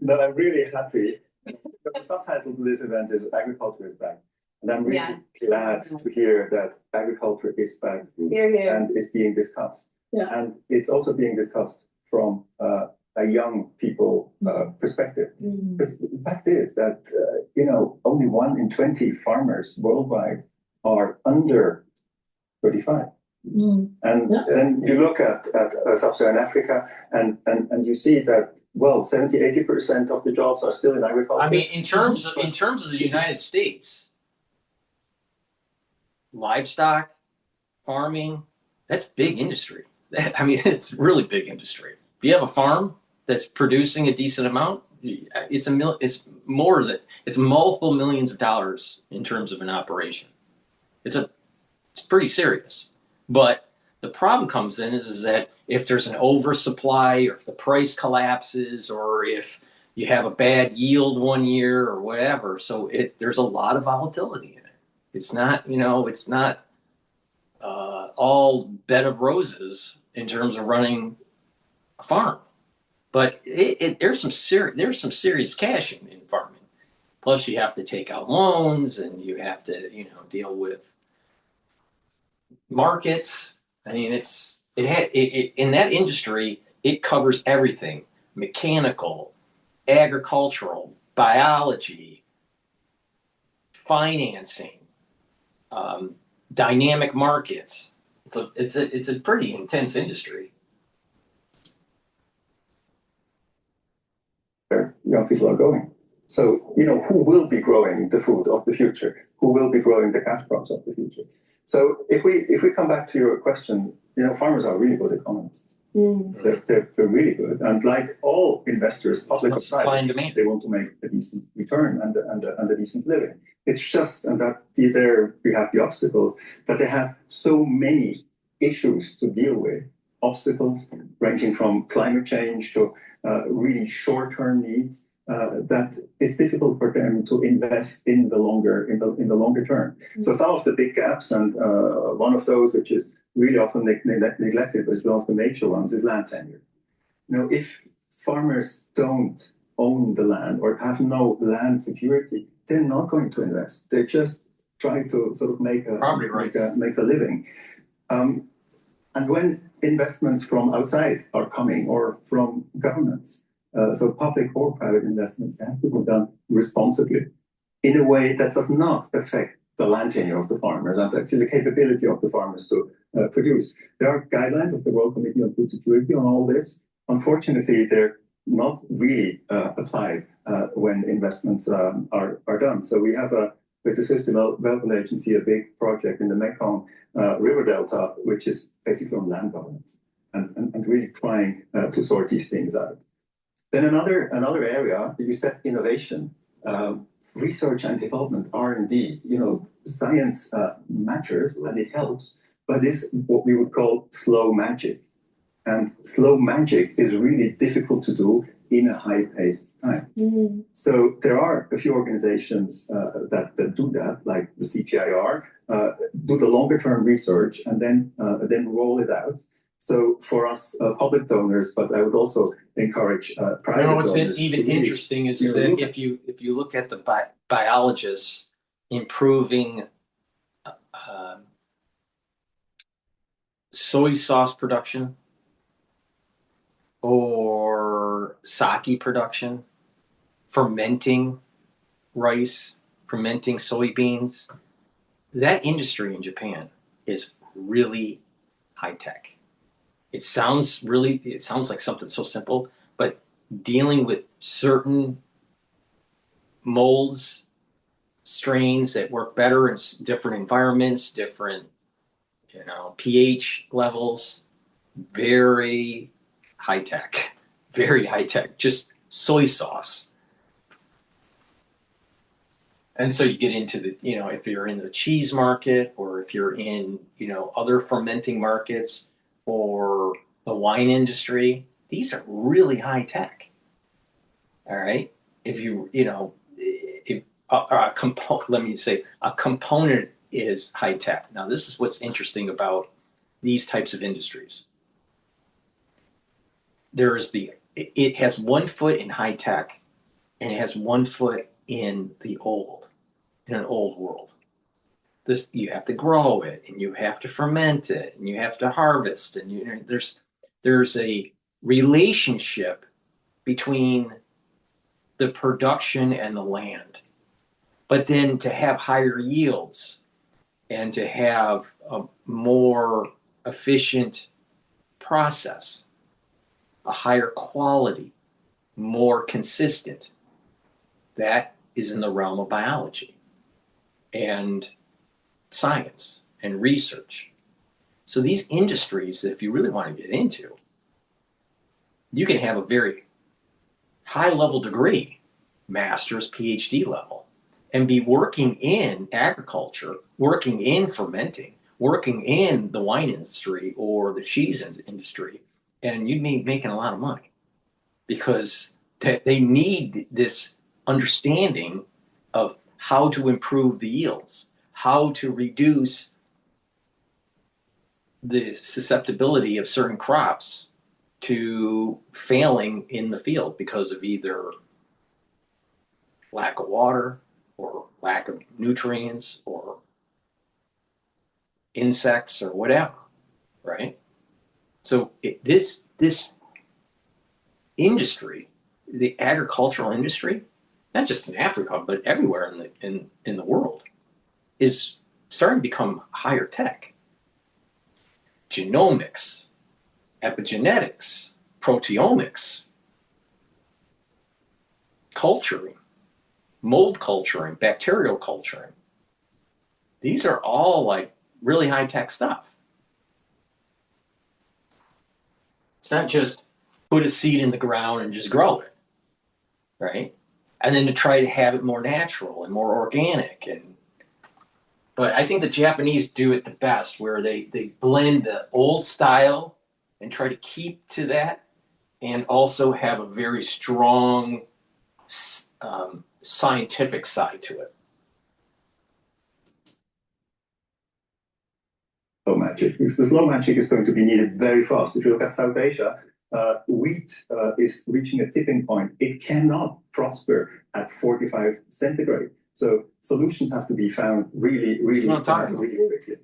But I'm really happy. The subtitle to this event is "Agriculture is Back," and I'm really glad to hear that agriculture is back and it's being discussed. Yeah. And it's also being discussed from a young people perspective. Because the fact is that only 1 in 20 farmers worldwide are under 35. And then you look at sub-Saharan Africa, and you see that 70-80% of the jobs are still in agriculture. I mean, in terms of the United States, livestock, farming, that's big industry. I mean, it's really big industry. If you have a farm that's producing a decent amount, it's multiple millions of dollars in terms of an operation. It's pretty serious. But the problem comes in is that if there's an oversupply, or if the price collapses, or if you have a bad yield one year or whatever, so there's a lot of volatility in it. It's not, it's not all bed of roses in terms of running a farm, but there's some serious cash in farming. Plus, you have to take out loans, and you have to deal with markets. I mean, in that industry, it covers everything: mechanical, agricultural, biology, financing, dynamic markets. It's a pretty intense industry. Where young people are going. So, who will be growing the food of the future? Who will be growing the cash crops of the future? So if we come back to your question, farmers are really good economists. They're really good. And like all investors, public or private, they want to make a decent return and a decent living. It's just, and that there we have the obstacles, that they have so many issues to deal with. Obstacles ranging from climate change to really short-term needs, that it's difficult for them to invest in the longer term. So some of the big gaps, and one of those which is really often neglected, but one of the major ones, is land tenure. If farmers don't own the land or have no land security, they're not going to invest. They just try to sort of make a living. And when investments from outside are coming, or from governments, so public or private investments, they have to be done responsibly in a way that does not affect the land tenure of the farmers and actually the capability of the farmers to produce. There are guidelines of the World Committee on Food Security on all this. Unfortunately, they're not really applied when investments are done. So we have with the Swiss Development Agency, a big project in the Mekong River Delta, which is basically on land governance and really trying to sort these things out. Then another area, you said innovation, research and development, R&D. Science matters and it helps, but it's what we would call slow magic. And slow magic is really difficult to do in a high-paced time. So there are a few organizations that do that, like the CGIAR, do the longer-term research and then roll it out. So for us, public donors, but I would also encourage private donors. What's even interesting is that if you look at the biologists improving soy sauce production or sake production, fermenting rice, fermenting soybeans, that industry in Japan is really high tech. It sounds like something so simple, but dealing with certain molds, strains that work better in different environments, different, pH levels, very high tech, just soy sauce. And so you get into the, if you're in the cheese market, or if you're in, other fermenting markets, or the wine industry, these are really high tech. All right. If a component is high tech. Now, this is what's interesting about these types of industries. It has 1 foot in high tech, and it has 1 foot in an old world. You have to grow it, and you have to ferment it, and you have to harvest, and there's a relationship between the production and the land. But then to have higher yields and to have a more efficient process, a higher quality, more consistent, that is in the realm of biology. And science and research. So these industries, if you really want to get into, you can have a very high level degree, master's, PhD level, and be working in agriculture, working in fermenting, working in the wine industry or the cheese industry, and you'd be making a lot of money because they need this understanding of how to improve the yields, how to reduce the susceptibility of certain crops to failing in the field because of either lack of water or lack of nutrients or insects or whatever, right? So this industry, the agricultural industry, not just in Africa but everywhere in the world, is starting to become higher tech. Genomics, epigenetics, proteomics, culturing, mold culturing, bacterial culturing. These are all like really high-tech stuff. It's not just put a seed in the ground and just grow it, right? And then to try to have it more natural and more organic. But I think the Japanese do it the best, where they blend the old style and try to keep to that, and also have a very strong scientific side to it. Slow magic. Because the slow magic is going to be needed very fast. If you look at South Asia, wheat is reaching a tipping point. It cannot prosper at 45 centigrade. So solutions have to be found really quickly.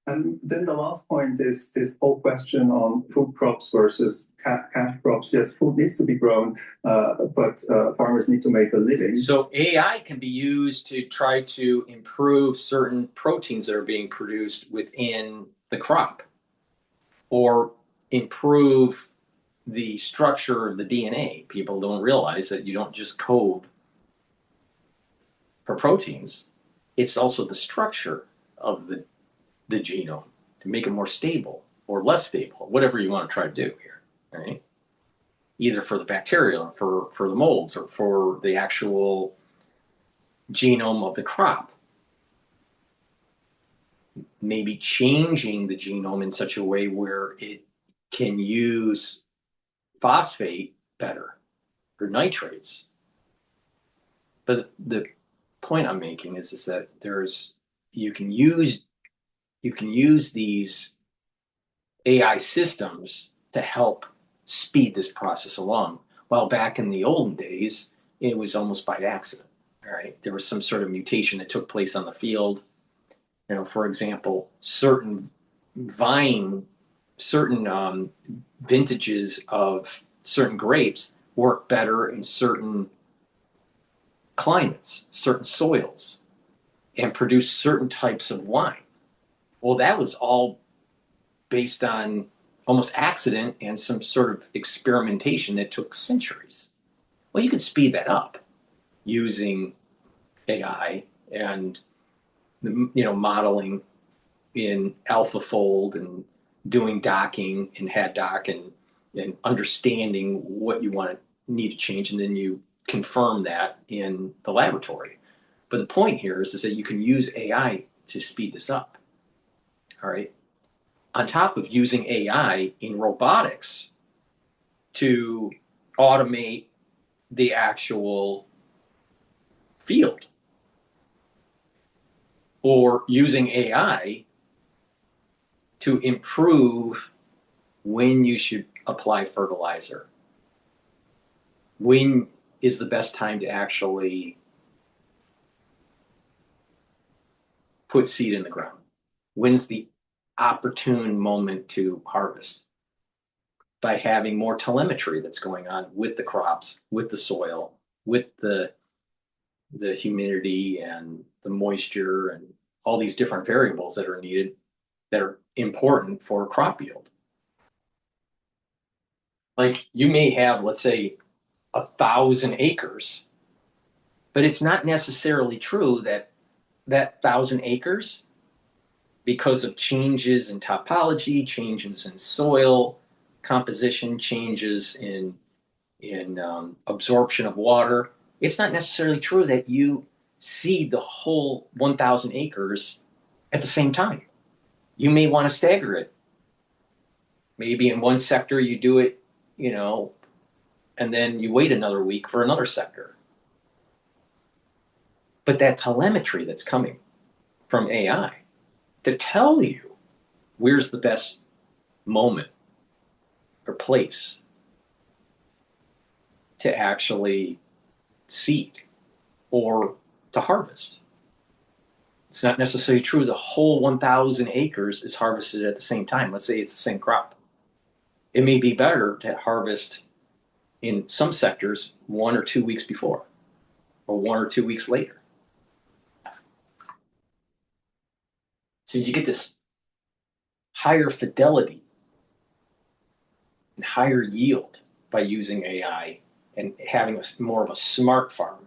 And then the last point is this whole question on food crops versus cash crops. Yes, food needs to be grown, but farmers need to make a living. So AI can be used to try to improve certain proteins that are being produced within the crop, or improve the structure of the DNA. People don't realize that you don't just code for proteins. It's also the structure of the genome to make it more stable or less stable, whatever you want to try to do here, right? Either for the bacteria, for the molds, or for the actual genome of the crop. Maybe changing the genome in such a way where it can use phosphate better or nitrates. But the point I'm making is that you can use these AI systems to help speed this process along. While back in the olden days, it was almost by accident. All right, there was some sort of mutation that took place on the field. You know, for example, certain vintages of certain grapes work better in certain climates, certain soils, and produce certain types of wine. Well, that was all based on almost accident and some sort of experimentation that took centuries. Well, you can speed that up using AI and modeling in AlphaFold and doing docking in HadDoc and understanding what you need to change, and then you confirm that in the laboratory. But the point here is that you can use AI to speed this up. All right. On top of using AI in robotics to automate the actual field, or using AI to improve when you should apply fertilizer, when is the best time to actually put seed in the ground, when's the opportune moment to harvest, by having more telemetry that's going on with the crops, with the soil, with the humidity and the moisture and all these different variables that are needed, that are important for crop yield. Like, you may have, let's say, 1,000 acres, but it's not necessarily true that 1,000 acres because of changes in topology, changes in soil composition, changes in absorption of water. It's not necessarily true that you seed the whole 1,000 acres at the same time. You may want to stagger it. Maybe in one sector you do it, and then you wait another week for another sector. But that telemetry that's coming from AI to tell you where's the best moment or place to actually seed or to harvest. It's not necessarily true the whole 1,000 acres is harvested at the same time. Let's say it's the same crop. It may be better to harvest in some sectors 1 or 2 weeks before, or 1 or 2 weeks later. So you get this higher fidelity and higher yield by using AI and having more of a smart farm.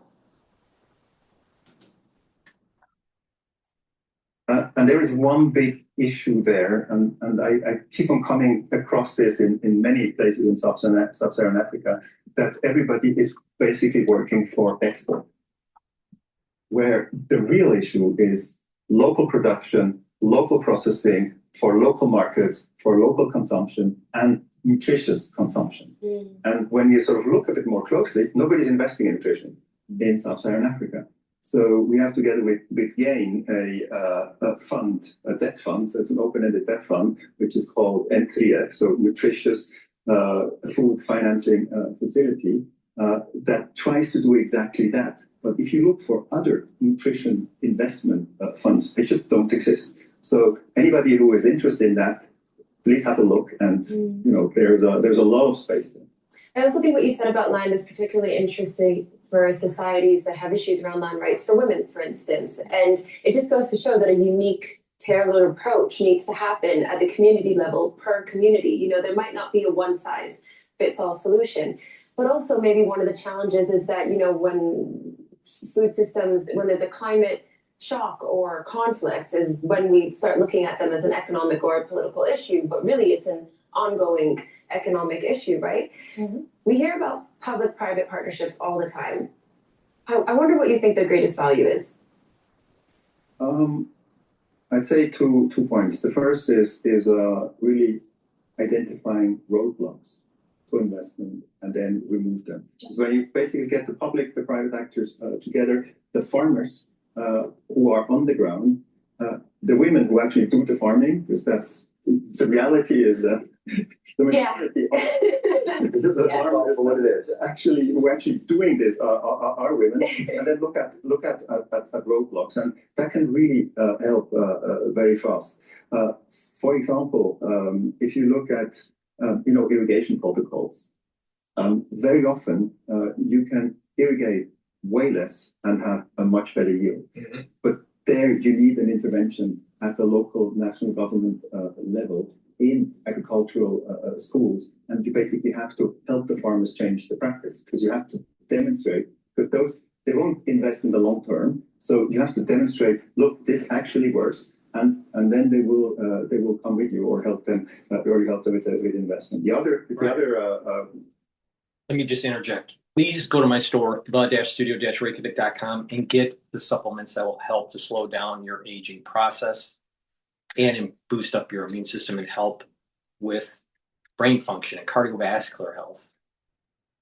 And there is one big issue there, and I keep on coming across this in many places in sub-Saharan Africa, that everybody is basically working for export, where the real issue is local production, local processing for local markets, for local consumption, and nutritious consumption. And when you sort of look at it more closely, nobody's investing in nutrition in sub-Saharan Africa. So we have together with GAIN a fund, a debt fund. So it's an open-ended debt fund, which is called N3F, so Nutritious Food Financing Facility, that tries to do exactly that. But if you look for other nutrition investment funds, they just don't exist. So anybody who is interested in that, please have a look. And there's a lot of space there. I also think what you said about land is particularly interesting for societies that have issues around land rights for women, for instance. And it just goes to show that a unique tailored approach needs to happen at the community level per community. There might not be a one-size-fits-all solution. But also maybe one of the challenges is that, when food systems, when there's a climate shock or conflict, is when we start looking at them as an economic or a political issue, but really it's an ongoing economic issue, right? Mm-hmm. We hear about public-private partnerships all the time. I wonder what you think their greatest value is. I'd say two points. The first is really identifying roadblocks to investment and then remove them. So when you basically get the public, the private actors together, the farmers who are on the ground, the women who actually do the farming, because that's the reality is that the majority of the farmers, what it is, actually who are actually doing this are women, and then look at roadblocks, and that can really help very fast. For example, if you look at irrigation protocols, very often you can irrigate way less and have a much better yield. Mm-hmm. But there you need an intervention at the local national government level in agricultural schools, and you basically have to help the farmers change the practice, because you have to demonstrate, because they won't invest in the long term, so you have to demonstrate, look, this actually works, and then they will come with you or help them with investment. Let me just interject. Please go to my store, the-studio-reykjavik.com, and get the supplements that will help to slow down your aging process and boost up your immune system and help with brain function and cardiovascular health.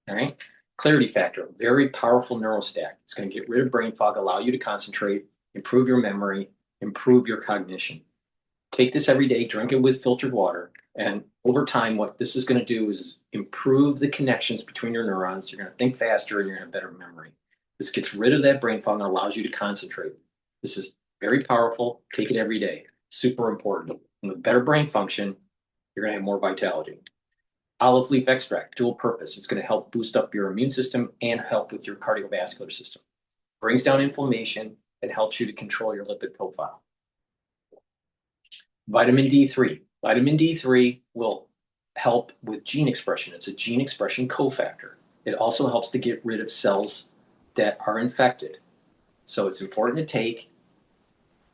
All right? Clarity Factor, very powerful neurostack. It's going to get rid of brain fog, allow you to concentrate, improve your memory, improve your cognition. Take this every day, drink it with filtered water, and over time, what this is going to do is improve the connections between your neurons. You're going to think faster and you're going to have better memory. This gets rid of that brain fog and allows you to concentrate. This is very powerful. Take it every day. Super important. And with better brain function, you're going to have more vitality. Olive leaf extract, dual purpose. It's going to help boost up your immune system and help with your cardiovascular system. Brings down inflammation and helps you to control your lipid profile. Vitamin D3. Vitamin D3 will help with gene expression. It's a gene expression cofactor. It also helps to get rid of cells that are infected. So it's important to take.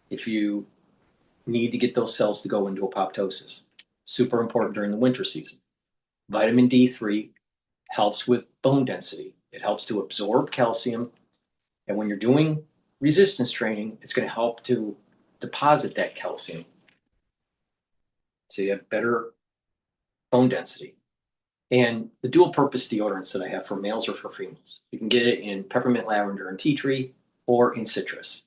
If you need to get those cells to go into apoptosis. Super important during the winter season. Vitamin D3 helps with bone density. It helps to absorb calcium. And when you're doing resistance training, it's going to help to deposit that calcium. So you have better bone density. And the dual purpose deodorants that I have for males or for females, you can get it in peppermint, lavender, and tea tree, or in citrus.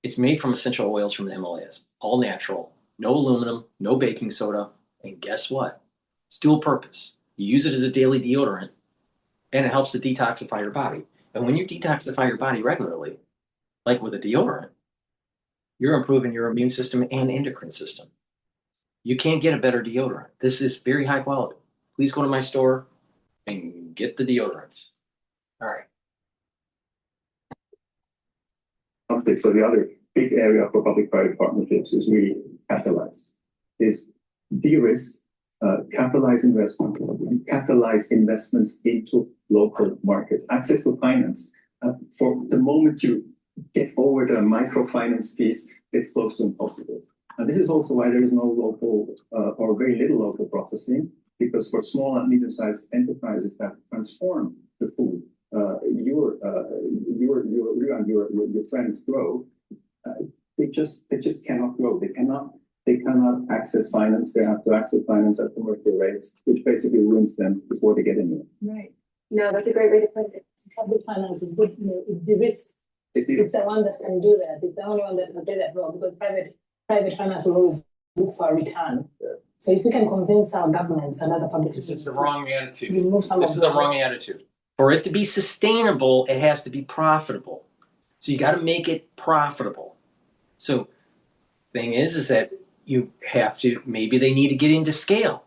It's made from essential oils from the Himalayas, all natural, no aluminum, no baking soda, and guess what? It's dual purpose. You use it as a daily deodorant, and it helps to detoxify your body. And when you detoxify your body regularly, like with a deodorant, you're improving your immune system and endocrine system. You can't get a better deodorant. This is very high quality. Please go to my store and get the deodorants. All right. So the other big area for public-private partnerships is really catalyze, is de-risk, catalyze investment, catalyze investments into local markets, access to finance. For the moment you get over the microfinance piece, it's close to impossible. And this is also why there is no local or very little local processing, because for small and medium-sized enterprises that transform the food you and your friends grow, they just cannot grow. They cannot access finance. They have to access finance at commercial rates, which basically ruins them before they get in there. Right. No, that's a great way to put it. Public finance is good. It de-risks. It's the one that can do that. It's the only one that can play that role, because private finance will always look for a return. Yeah. So if we can convince our governments and other public, this is the wrong attitude. Remove some this of is the wrong attitude. For it to be sustainable, it has to be profitable. So you got to make it profitable. So thing is that you have to, maybe they need to get into scale.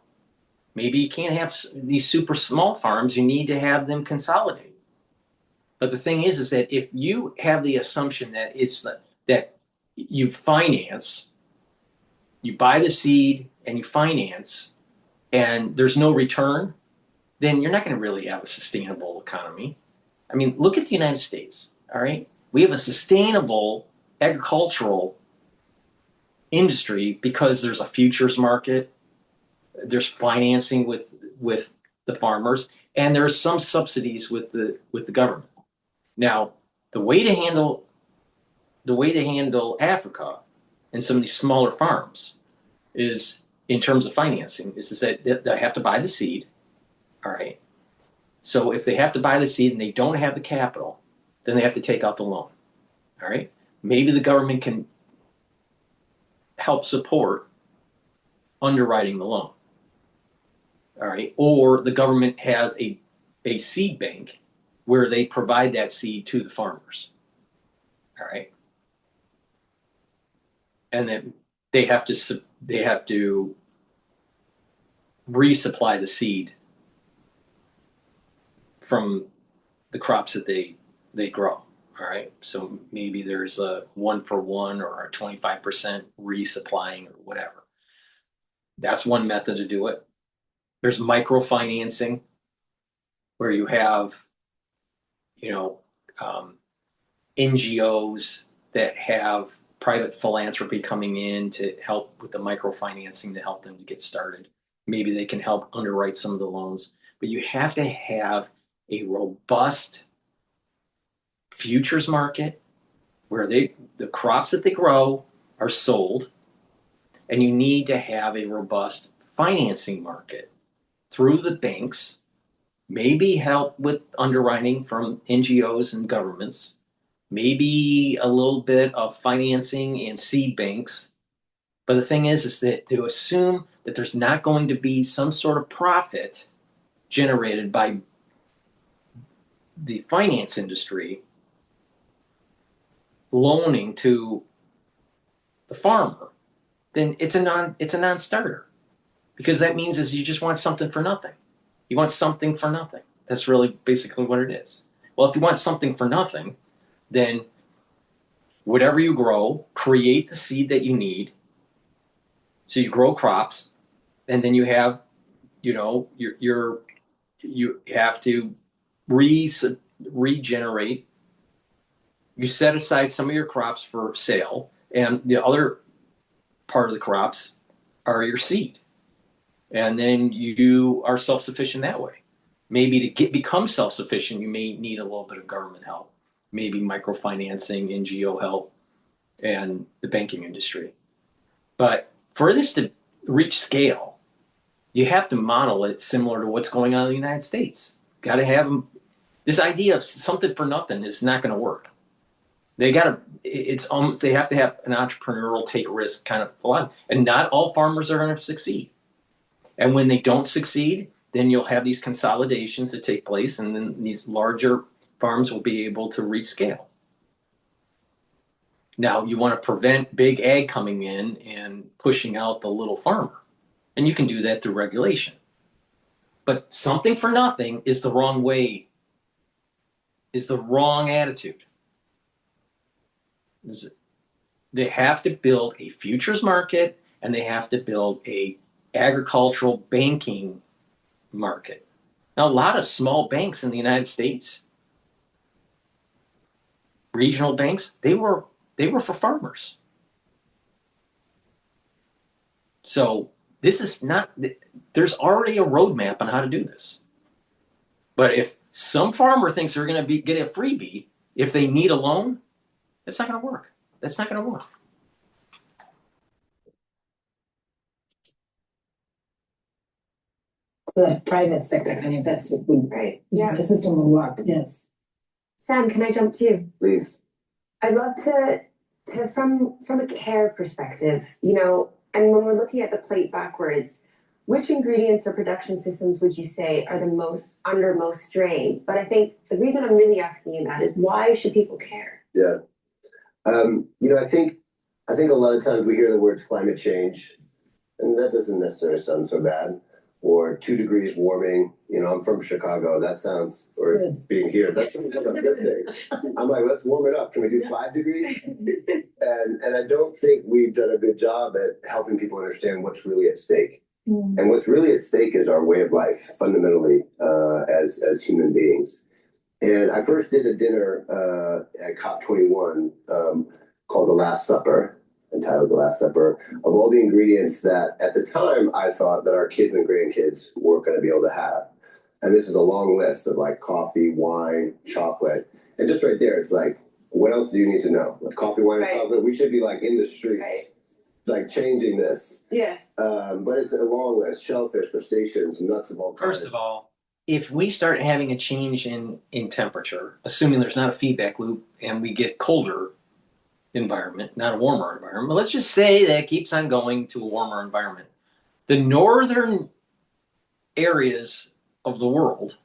Maybe you can't have these super small farms. You need to have them consolidate. But the thing is that if you have the assumption that it's that you finance, you buy the seed and you finance, and there's no return, then you're not going to really have a sustainable economy. I mean, look at the United States, all right? We have a sustainable agricultural industry because there's a futures market, there's financing with the farmers, and there's some subsidies with the government. Now, the way to handle Africa and some of these smaller farms is, in terms of financing, is that they have to buy the seed. All right. So if they have to buy the seed and they don't have the capital, then they have to take out the loan. All right. Maybe the government can help support underwriting the loan. All right. Or the government has a seed bank where they provide that seed to the farmers. All right. And then they have to resupply the seed from the crops that they grow. All right. So maybe there's a 1-for-1 or a 25% resupplying or whatever. That's one method to do it. There's microfinancing, where you have, NGOs that have private philanthropy coming in to help with the microfinancing to help them to get started. Maybe they can help underwrite some of the loans, but you have to have a robust futures market where the crops that they grow are sold, and you need to have a robust financing market through the banks, maybe help with underwriting from NGOs and governments, maybe a little bit of financing in seed banks. But the thing is that to assume that there's not going to be some sort of profit generated by the finance industry loaning to the farmer, then it's a non-starter, because that means is you just want something for nothing. You want something for nothing. That's really basically what it is. Well, if you want something for nothing, then whatever you grow, create the seed that you need. So you grow crops, and then you have, you have to regenerate. You set aside some of your crops for sale, And the other part of the crops are your seed. And then you are self-sufficient that way. Maybe to become self-sufficient, you may need a little bit of government help, maybe microfinancing, NGO help, and the banking industry. But for this to reach scale, you have to model it similar to what's going on in the United States. Got to have this idea of something for nothing is not going to work. They got to. It's almost they have to have an entrepreneurial take risk kind of philosophy, and not all farmers are going to succeed. And when they don't succeed, then you'll have these consolidations that take place, and then these larger farms will be able to reach scale. Now, you want to prevent big ag coming in and pushing out the little farmer, and you can do that through regulation. But something for nothing is the wrong way, is the wrong attitude. They have to build a futures market, and they have to build a agricultural banking market. Now, a lot of small banks in the United States, regional banks, they were for farmers. So this is not, there's already a roadmap on how to do this. But if some farmer thinks they're going to get a freebie if they need a loan, that's not going to work. That's not going to work. So the private sector can invest it with, Right. Yeah. the system will work, yes. Sam, can I jump to you? Please. I'd love to from a care perspective, you know, and when we're looking at the plate backwards, which ingredients or production systems would you say are the most strain? But I think the reason I'm really asking you that is why should people care? Yeah. You know, I think a lot of times we hear the words climate change, and that doesn't necessarily sound so bad. Or 2 degrees warming. You know, I'm from Chicago. That sounds, or Good. being here, that sounds like a good thing. I'm like, let's warm it up. Can we do 5 degrees? And I don't think we've done a good job at helping people understand what's really at stake. And what's really at stake is our way of life, fundamentally, as human beings. And I first did a dinner at COP21 called The Last Supper, entitled The Last Supper, of all the ingredients that at the time I thought that our kids and grandkids weren't going to be able to have. And this is a long list of like coffee, wine, chocolate. And just right there, it's like, what else do you need to know? Like coffee, wine, and chocolate, we should be like in the streets, like changing this. Yeah. But it's a long list: shellfish, crustaceans, nuts of all kinds. First of all, if we start having a change in temperature, assuming there's not a feedback loop and we get colder environment, not a warmer environment, but let's just say that it keeps on going to a warmer environment. The northern areas of the world,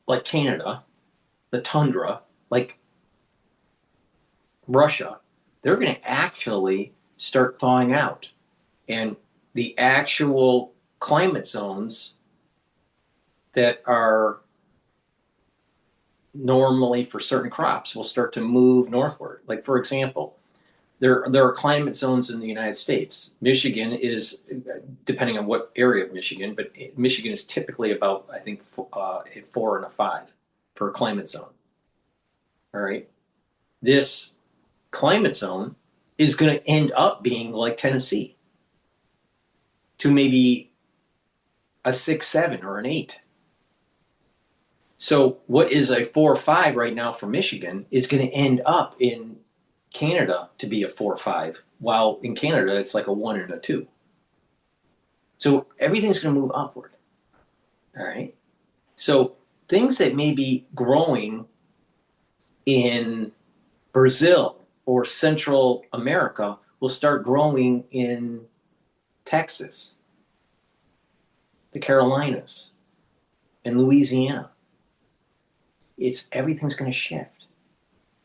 like Canada, the tundra, like Russia, they're going to actually start thawing out. And the actual climate zones that are normally for certain crops will start to move northward. Like, for example, there are climate zones in the United States. Michigan is, depending on what area of Michigan, but Michigan is typically about, I think, a 4 and a 5 per climate zone. All right. This climate zone is going to end up being like Tennessee, to maybe a 6, 7, or an 8. So what is a 4 or 5 right now for Michigan is going to end up in Canada to be a 4 or 5, while in Canada it's like a 1 and a 2. So everything's going to move upward. All right. So things that may be growing in Brazil or Central America will start growing in Texas, the Carolinas, and Louisiana. Everything's going to shift.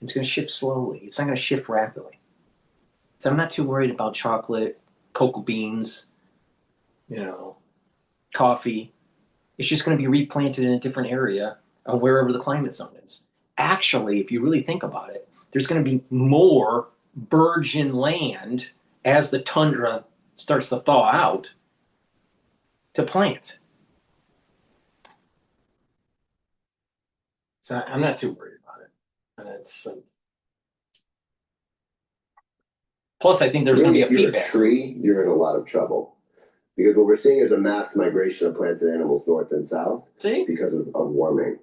It's going to shift slowly. It's not going to shift rapidly. So I'm not too worried about chocolate, cocoa beans, coffee. It's just going to be replanted in a different area or wherever the climate zone is. Actually, if you really think about it, there's going to be more virgin land as the tundra starts to thaw out to plant. So I'm not too worried about it. And it's like, Plus, I think there's Really, going to if be a you're feedback. a tree, you're in a lot of trouble. Because what we're seeing is a mass migration of plants and animals north and south because of warming.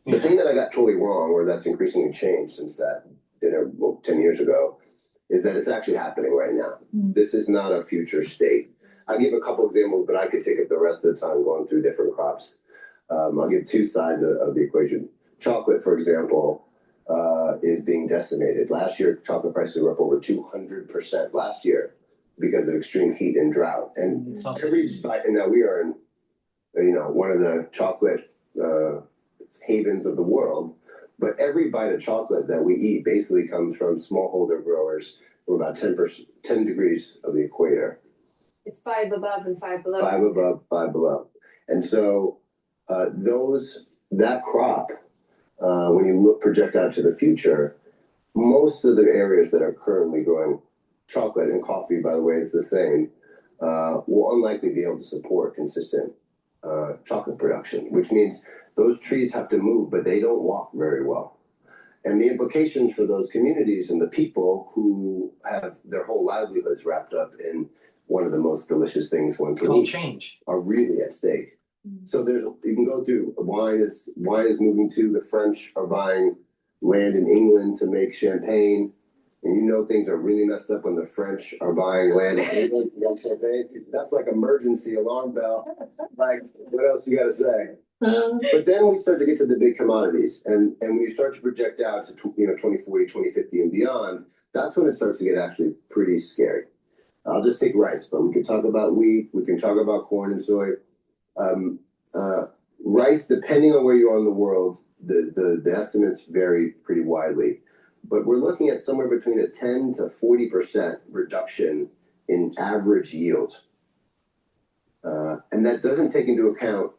The thing that I got totally wrong, or that's increasingly changed since that dinner 10 years ago, is that it's actually happening right now. This is not a future state. I'll give a couple examples, but I could take up the rest of the time going through different crops. I'll give two sides of the equation. Chocolate, for example, is being decimated. Last year, chocolate prices were up over 200% last year because of extreme heat and drought. And now we are in, one of the chocolate havens of the world. But every bite of chocolate that we eat basically comes from smallholder growers from about 10 degrees of the equator. It's 5 above and 5 below. 5 above, 5 below. And so that crop, when you project out to the future, most of the areas that are currently growing chocolate, and coffee, by the way, is the same, will unlikely be able to support consistent chocolate production, which means those trees have to move, but they don't walk very well. And the implications for those communities and the people who have their whole livelihoods wrapped up in one of the most delicious things one can eat are really at stake. So you can go through wine is moving to the French are buying land in England to make champagne. And things are really messed up when the French are buying land in England to make champagne. That's like emergency alarm bell. Like, what else you got to say? But then we start to get to the big commodities. And when you start to project out to 2040, 2050 and beyond, that's when it starts to get actually pretty scary. I'll just take rice, but we can talk about wheat. We can talk about corn and soy. Rice, depending on where you are in the world, the estimates vary pretty widely. But we're looking at somewhere between a 10 to 40% reduction in average yield. And that doesn't take into account,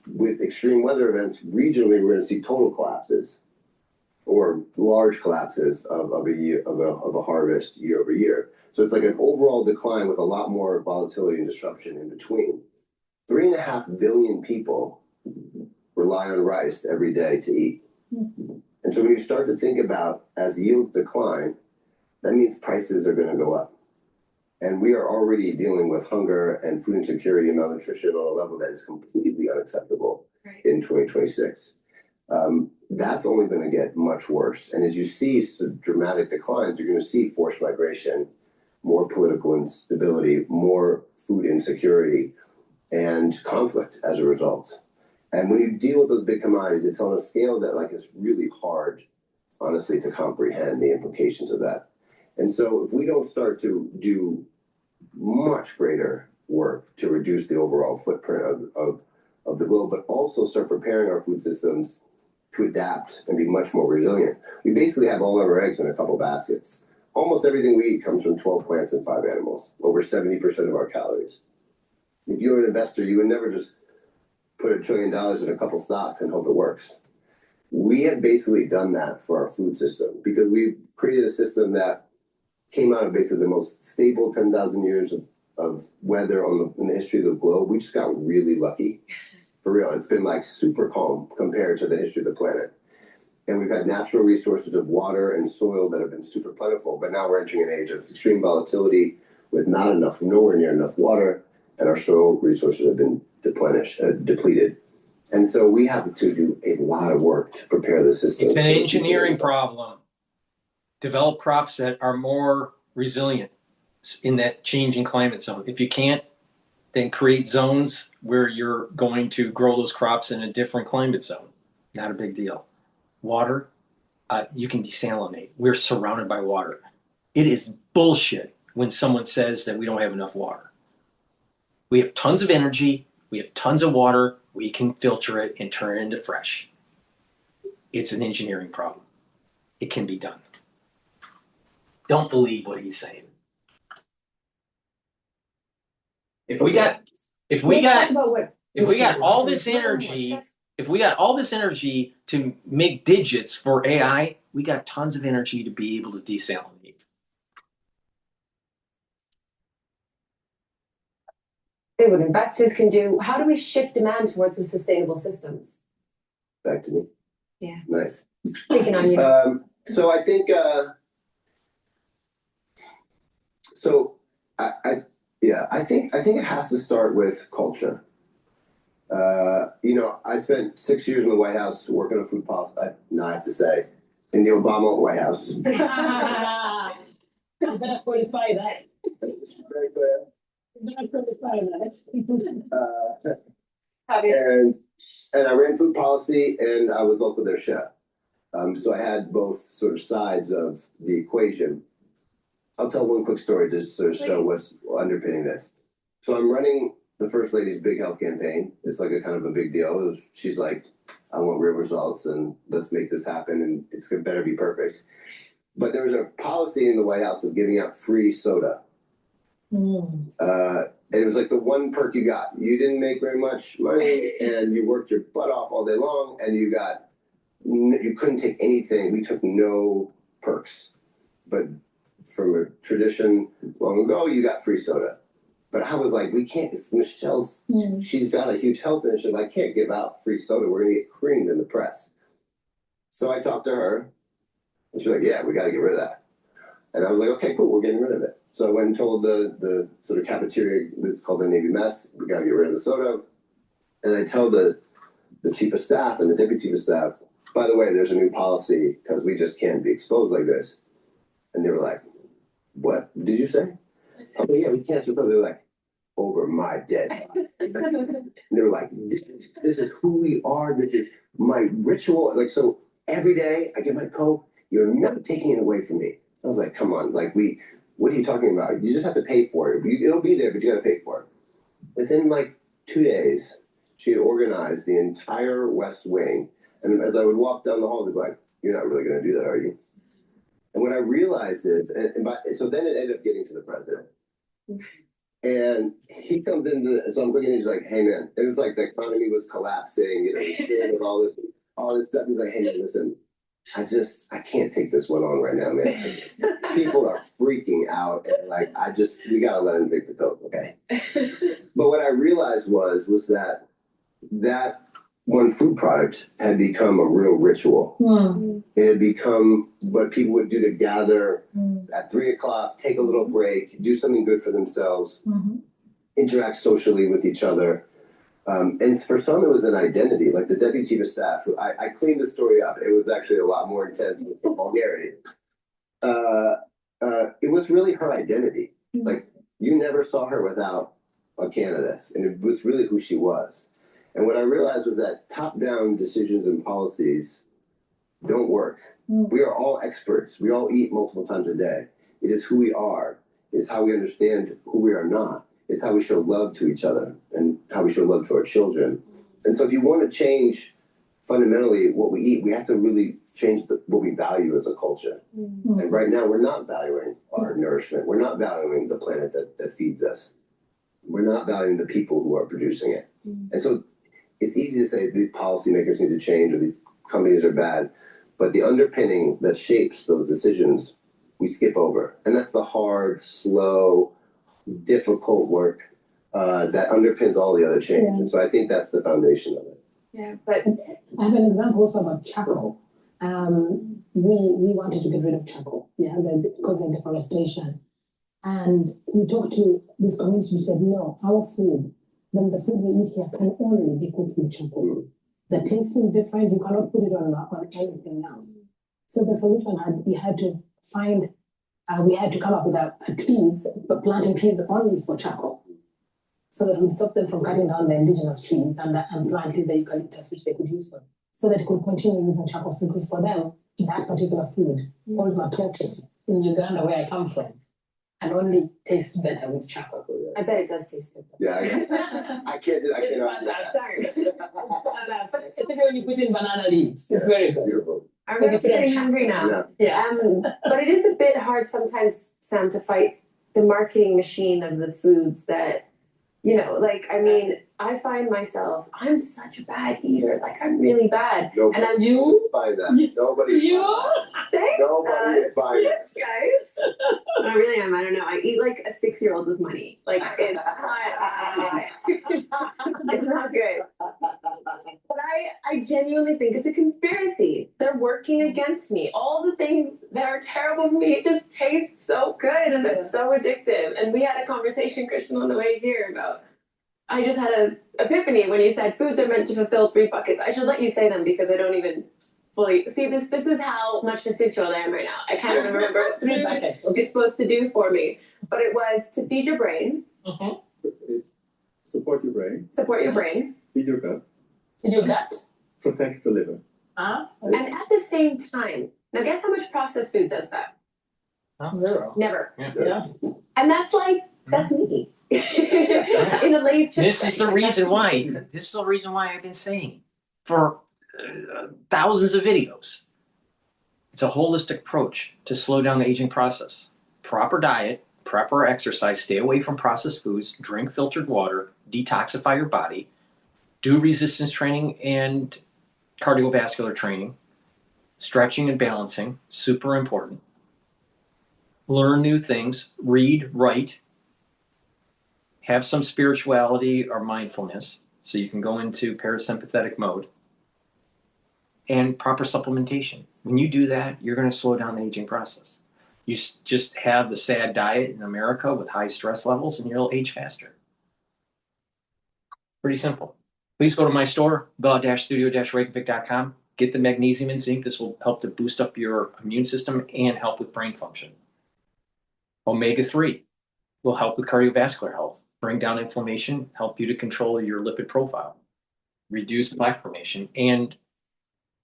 with extreme weather events, regionally, we're going to see total collapses or large collapses of a harvest year over year. So it's like an overall decline with a lot more volatility and disruption in between. 3.5 billion people rely on rice every day to eat. And so when you start to think about as yields decline, that means prices are going to go up. And we are already dealing with hunger and food insecurity and malnutrition on a level that is completely unacceptable in 2026. That's only going to get much worse. And as you see some dramatic declines, you're going to see forced migration, more political instability, more food insecurity, and conflict as a result. And when you deal with those big commodities, it's on a scale that is really hard, honestly, to comprehend the implications of that. And so if we don't start to do much greater work to reduce the overall footprint of the globe, but also start preparing our food systems to adapt and be much more resilient, we basically have all of our eggs in a couple baskets. Almost everything we eat comes from 12 plants and 5 animals, over 70% of our calories. If you're an investor, you would never just put $1 trillion in a couple stocks and hope it works. We have basically done that for our food system because we've created a system that came out of basically the most stable 10,000 years of weather in the history of the globe. We just got really lucky. For real, it's been super calm compared to the history of the planet. And we've had natural resources of water and soil that have been super plentiful, but now we're entering an age of extreme volatility with nowhere near enough water, and our soil resources have been depleted. And so we have to do a lot of work to prepare the system. It's an engineering problem. Develop crops that are more resilient in that changing climate zone. If you can't, then create zones where you're going to grow those crops in a different climate zone. Not a big deal. Water, you can desalinate. We're surrounded by water. It is bullshit when someone says that we don't have enough water. We have tons of energy. We have tons of water. We can filter it and turn it into fresh. It's an engineering problem. It can be done. Don't believe what he's saying. If we got all this energy to make digits for AI, we got tons of energy to be able to desalinate. What investors can do. How do we shift demand towards some sustainable systems? Back to me. Yeah. Nice. Thinking on you. So I think So I think it has to start with culture. I spent 6 years in the White House working on food policy. I have to say, in the Obama White House. You better qualify that. Very clear. You better qualify that. And I ran food policy, and I was also their chef. So I had both sort of sides of the equation. I'll tell one quick story to sort of show what's underpinning this. So I'm running the First Lady's big health campaign. It's like a kind of a big deal. She's like, I want real results, and let's make this happen, and it's gonna better be perfect. But there was a policy in the White House of giving out free soda. It was like the one perk you got. You didn't make very much money, and you worked your butt off all day long, and you couldn't take anything. We took no perks. But from a tradition long ago, you got free soda. But I was like, we can't, it's Michelle's, she's got a huge health issue. I can't give out free soda. We're going to get creamed in the press. So I talked to her, and she's like, yeah, we got to get rid of that. And I was like, okay, cool, we're getting rid of it. So I went and told the sort of cafeteria, it's called the Navy Mess, we got to get rid of the soda. And I tell the chief of staff and the deputy chief of staff, by the way, there's a new policy because we just can't be exposed like this. And they were like, what did you say? Oh, yeah, we can't. So they're like, over my dead body. And they were like, this is who we are. This is my ritual. Like, so every day I get my Coke. You're not taking it away from me. I was like, come on. Like, what are you talking about? You just have to pay for it. It'll be there, but you got to pay for it. Within like 2 days, she had organized the entire West Wing. And as I would walk down the hall, they'd be like, you're not really going to do that, are you? And what I realized is, so then it ended up getting to the president. And he comes in, so I'm looking at him, he's like, hey man, it was like the economy was collapsing, with all this stuff. He's like, hey man, listen, I can't take this one on right now, man. People are freaking out, and like, we gotta let him drink the Coke, okay? But what I realized was that one food product had become a real ritual. It had become what people would do to gather at 3 o'clock, take a little break, do something good for themselves, interact socially with each other. And for some, it was an identity. Like the deputy chief of staff, I cleaned the story up. It was actually a lot more intense with vulgarity. It was really her identity. Like, you never saw her without a can of this. And it was really who she was. And what I realized was that top-down decisions and policies don't work. We are all experts. We all eat multiple times a day. It is who we are. It's how we understand who we are not. It's how we show love to each other and how we show love to our children. And so if you want to change fundamentally what we eat, we have to really change what we value as a culture. And right now, we're not valuing our nourishment. We're not valuing the planet that feeds us. We're not valuing the people who are producing it. And so it's easy to say these policymakers need to change or these companies are bad, but the underpinning that shapes those decisions, we skip over. And that's the hard, slow, difficult work that underpins all the other change. And so I think that's the foundation of it. Yeah, but I have an example also about charcoal. We wanted to get rid of charcoal, because of deforestation. And we talked to this community who said, no, our food, then the food we eat here can only be cooked with charcoal. The taste is different. You cannot put it on anything else. So the solution we had to come up with planting trees only for charcoal, so that we'd stop them from cutting down the indigenous trees and planting the eucalyptus, which they could use for, so that they could continue using charcoal food, because for them, that particular food, old matoke in Uganda, where I come from, and only tastes better with charcoal. I bet it does taste good. Yeah, I can't. It's fantastic. Especially when you put in banana leaves. It's very good. Beautiful. I'm getting hungry now. Yeah. But it is a bit hard sometimes, Sam, to fight the marketing machine of the foods that, I find myself, I'm such a bad eater. Like, I'm really bad. Nobody and you find that. Nobody. Thanks, Nobody find that. guys. But I really am. I don't know. I eat like a 6-year-old with money. Like, it's not good. But I I genuinely think it's a conspiracy. They're working against me. All the things that are terrible for me, it just tastes so good and they're so addictive. And we had a conversation, Christian, on the way here about, I just had an epiphany when you said foods are meant to fulfill 3 buckets. I should let you say them because I don't even fully see this. This is how much facetious I am right now. I can't even remember what 3 buckets it's supposed to do for me. But it was to feed your brain. Support your brain. Support your brain. Feed your gut. Feed your gut. Protect the liver. And at the same time, now guess how much processed food does that? 0. Never. Yeah. And that's like, that's me. In a Lay's chip This is the bag. reason why. This is the reason why I've been saying for thousands of videos. It's a holistic approach to slow down the aging process. Proper diet, proper exercise, stay away from processed foods, drink filtered water, detoxify your body, do resistance training and cardiovascular training, stretching and balancing, super important. Learn new things, read, write, have some spirituality or mindfulness so you can go into parasympathetic mode, and proper supplementation. When you do that, you're going to slow down the aging process. You just have the sad diet in America with high stress levels and you'll age faster. Pretty simple. Please go to my store, bella-studio-reykjavik.com. Get the magnesium and zinc. This will help to boost up your immune system and help with brain function. Omega-3 will help with cardiovascular health, bring down inflammation, help you to control your lipid profile, reduce plaque formation, and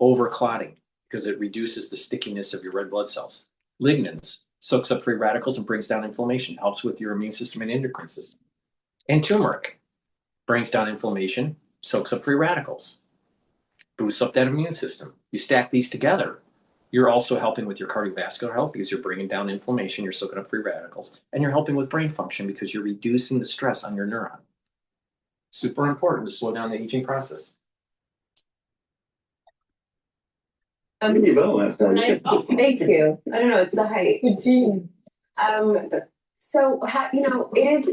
overclotting because it reduces the stickiness of your red blood cells. Lignans soaks up free radicals and brings down inflammation, helps with your immune system and endocrine system. And turmeric brings down inflammation, soaks up free radicals, boosts up that immune system. You stack these together, you're also helping with your cardiovascular health because you're bringing down inflammation, you're soaking up free radicals, and you're helping with brain function because you're reducing the stress on your neuron. Super important to slow down the aging process. Thank you. I don't know, it's the height. So,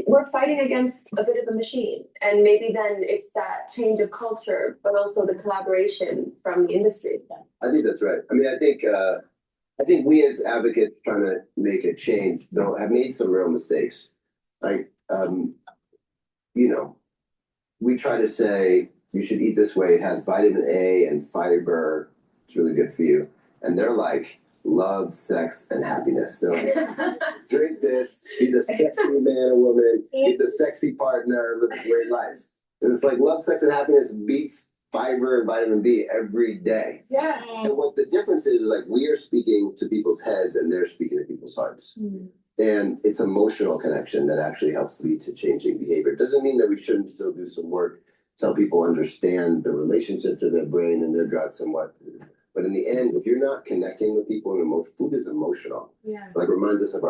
we're fighting against a bit of a machine, and maybe then it's that change of culture, but also the collaboration from the industry. I think that's right. I mean, I think we as advocates trying to make a change though have made some real mistakes. Like, we try to say you should eat this way. It has vitamin A and fiber. It's really good for you. And they're like, love, sex, and happiness. They're like, drink this, be the sexy man or woman, be the sexy partner, live a great life. And it's like love, sex, and happiness beats fiber and vitamin B every day. Yeah. And what the difference is like we are speaking to people's heads and they're speaking to people's hearts. And it's emotional connection that actually helps lead to changing behavior. It doesn't mean that we shouldn't still do some work to help people understand the relationship to their brain and their guts and what. But in the end, if you're not connecting with people in emotion, food is emotional. Yeah. Like reminds us of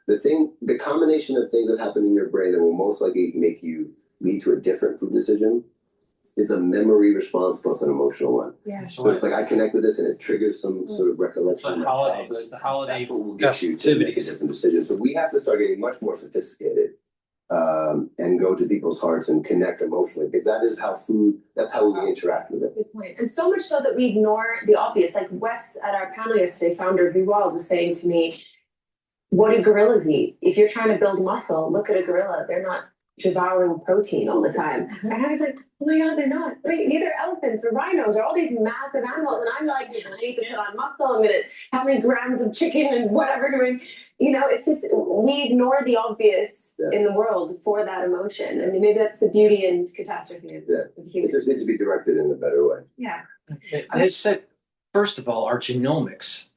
the combination of things that happen in your brain that will most likely make you lead to a different food decision is a memory response plus an emotional one. Yeah. So it's like I connect with this and it triggers some sort of recollection. The holidays, the holiday That's what will get you to make a different decision. So we have to start getting much more sophisticated and go to people's hearts and connect emotionally because that's how we interact with it. Good point. And so much so that we ignore the obvious. Like Wes at our panel yesterday, founder of Rewald, was saying to me, what do gorillas eat? If you're trying to build muscle, look at a gorilla. They're not devouring protein all the time. And I was like, oh my God, they're not. Wait, neither elephants or rhinos or all these massive animals. And I'm like, I need to put on muscle. I'm going to, how many grams of chicken and whatever doing. It's just, we ignore the obvious in the world for that emotion. I mean, maybe that's the beauty and catastrophe of humans. It just needs to be directed in a better way. Yeah. I said, first of all, our genomics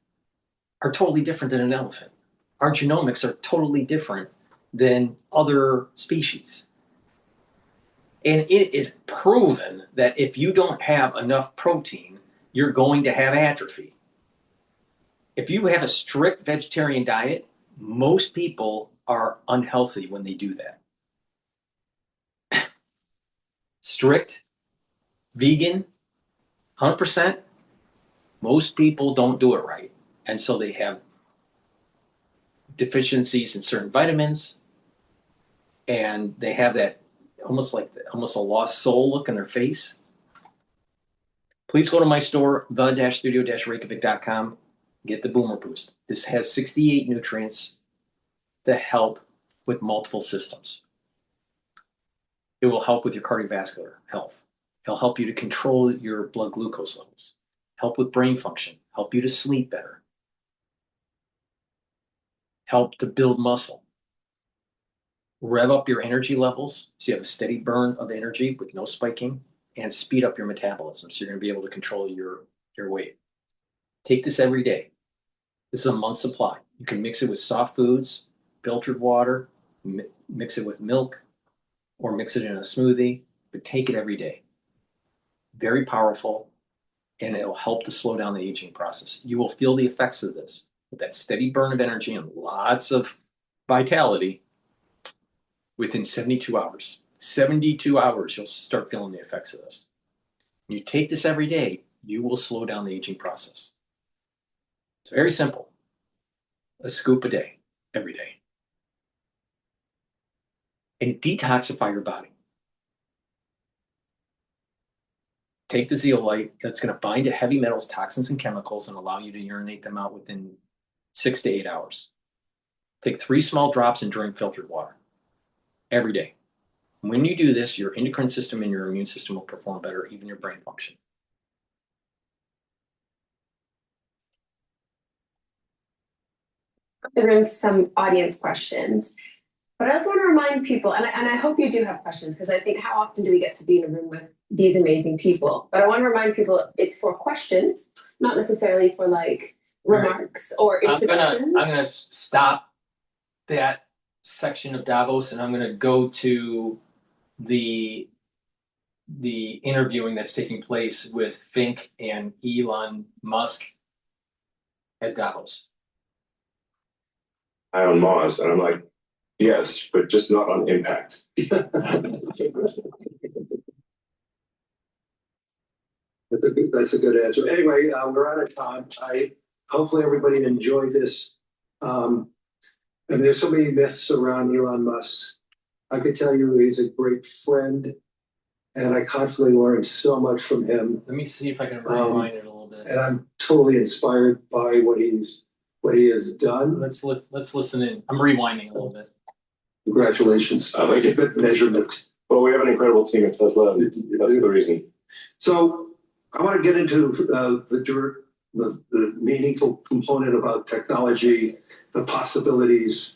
are totally different than an elephant. Our genomics are totally different than other species. And it is proven that if you don't have enough protein, you're going to have atrophy. If you have a strict vegetarian diet, most people are unhealthy when they do that. Strict, vegan, 100%, most people don't do it right. And so they have deficiencies in certain vitamins, and they have that almost a lost soul look in their face. please go to my store, the-studio-reykjavik.com. Get the Boomer Boost. This has 68 nutrients to help with multiple systems. It will help with your cardiovascular health. It'll help you to control your blood glucose levels, help with brain function, help you to sleep better, help to build muscle, rev up your energy levels so you have a steady burn of energy with no spiking, and speed up your metabolism so you're going to be able to control your weight. Take this every day. This is a month's supply. You can mix it with soft foods, filtered water, mix it with milk, or mix it in a smoothie, but take it every day. Very powerful, and it'll help to slow down the aging process. You will feel the effects of this with that steady burn of energy and lots of vitality within 72 hours. 72 hours, you'll start feeling the effects of this. When you take this every day, you will slow down the aging process. It's very simple. A scoop a day, every day. And detoxify your body. Take the zeolite, that's going to bind to heavy metals, toxins, and chemicals and allow you to urinate them out within 6 to 8 hours. Take 3 small drops and drink filtered water every day. When you do this, your endocrine system and your immune system will perform better, even your brain function. The room to some audience questions. But I also want to remind people, and I hope you do have questions, because I think how often do we get to be in a room with these amazing people? But I want to remind people it's for questions, not necessarily for like remarks or introductions. I'm gonna stop that section of Davos, and I'm gonna go to the interviewing that's taking place with Fink and Elon Musk at Davos. I'm on Mars, and I'm like, yes, but just not on impact. That's a good answer. Anyway, we're out of time. Hopefully everybody enjoyed this. And there's so many myths around Elon Musk. I could tell you he's a great friend, and I constantly learn so much from him. Let me see if I can rewind it a little bit. And I'm totally inspired by what he has done. Let's listen in. I'm rewinding a little bit. Congratulations. Thank you. Good measurement. Well, we have an incredible team at Tesla. That's the reason. So I want to get into the meaningful component about technology, the possibilities.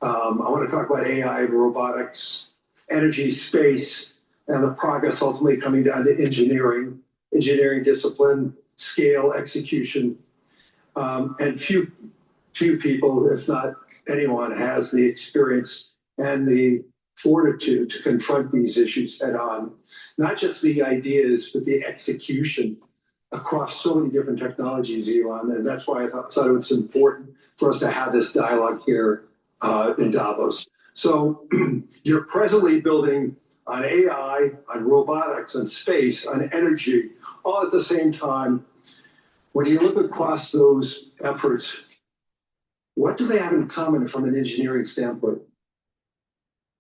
I want to talk about AI, robotics, energy, space, and the progress ultimately coming down to engineering discipline, scale, execution. And few people, if not anyone, has the experience and the fortitude to confront these issues head on. Not just the ideas, but the execution across so many different technologies, Elon. And that's why I thought it was important for us to have this dialogue here in Davos. So you're presently building on AI, on robotics, on space, on energy, all at the same time. When you look across those efforts, what do they have in common from an engineering standpoint?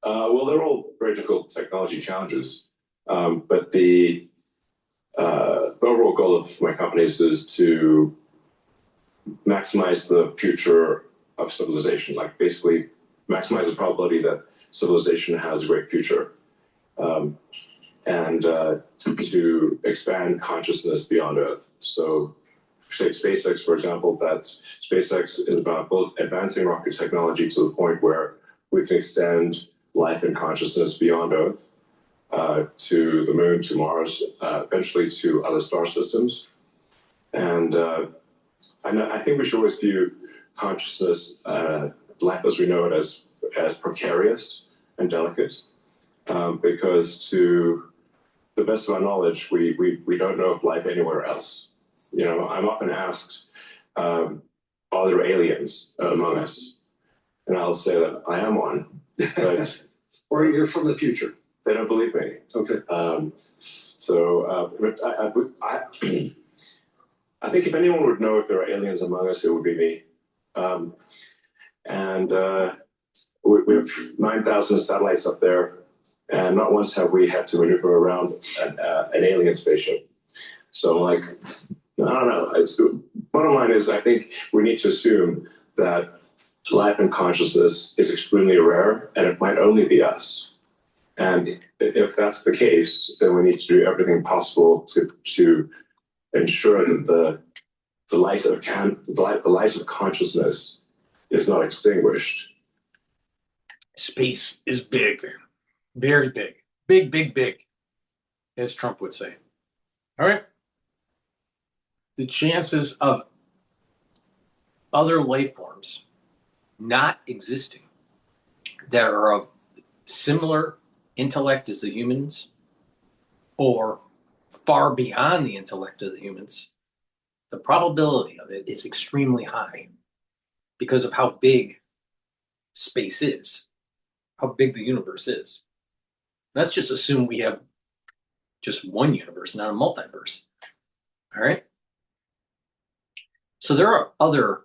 Well, they're all very difficult technology challenges, but the overall goal of my companies is to maximize the future of civilization, like basically maximize the probability that civilization has a great future, and to expand consciousness beyond Earth. So, say SpaceX, for example, that SpaceX is about advancing rocket technology to the point where we can extend life and consciousness beyond Earth to the moon, to Mars, eventually to other star systems. And I think we should always view consciousness, life as we know it, as precarious and delicate, because to the best of our knowledge, we don't know of life anywhere else. You know, I'm often asked, are there aliens among us? And I'll say that I am one, but or you're from the future. They don't believe me. Okay. I think if anyone would know if there are aliens among us, it would be me. We have 9,000 satellites up there, and not once have we had to maneuver around an alien spaceship. So like, I don't know. Bottom line is, I think we need to assume that life and consciousness is extremely rare, and it might only be us. And if that's the case, then we need to do everything possible to ensure that the light of consciousness is not extinguished. Space is big, very big, big, big, big, as Trump would say. All right. The chances of other life forms not existing that are of similar intellect as the humans or far beyond the intellect of the humans, the probability of it is extremely high because of how big space is, how big the universe is. Let's just assume we have just one universe, not a multiverse. All right? So there are other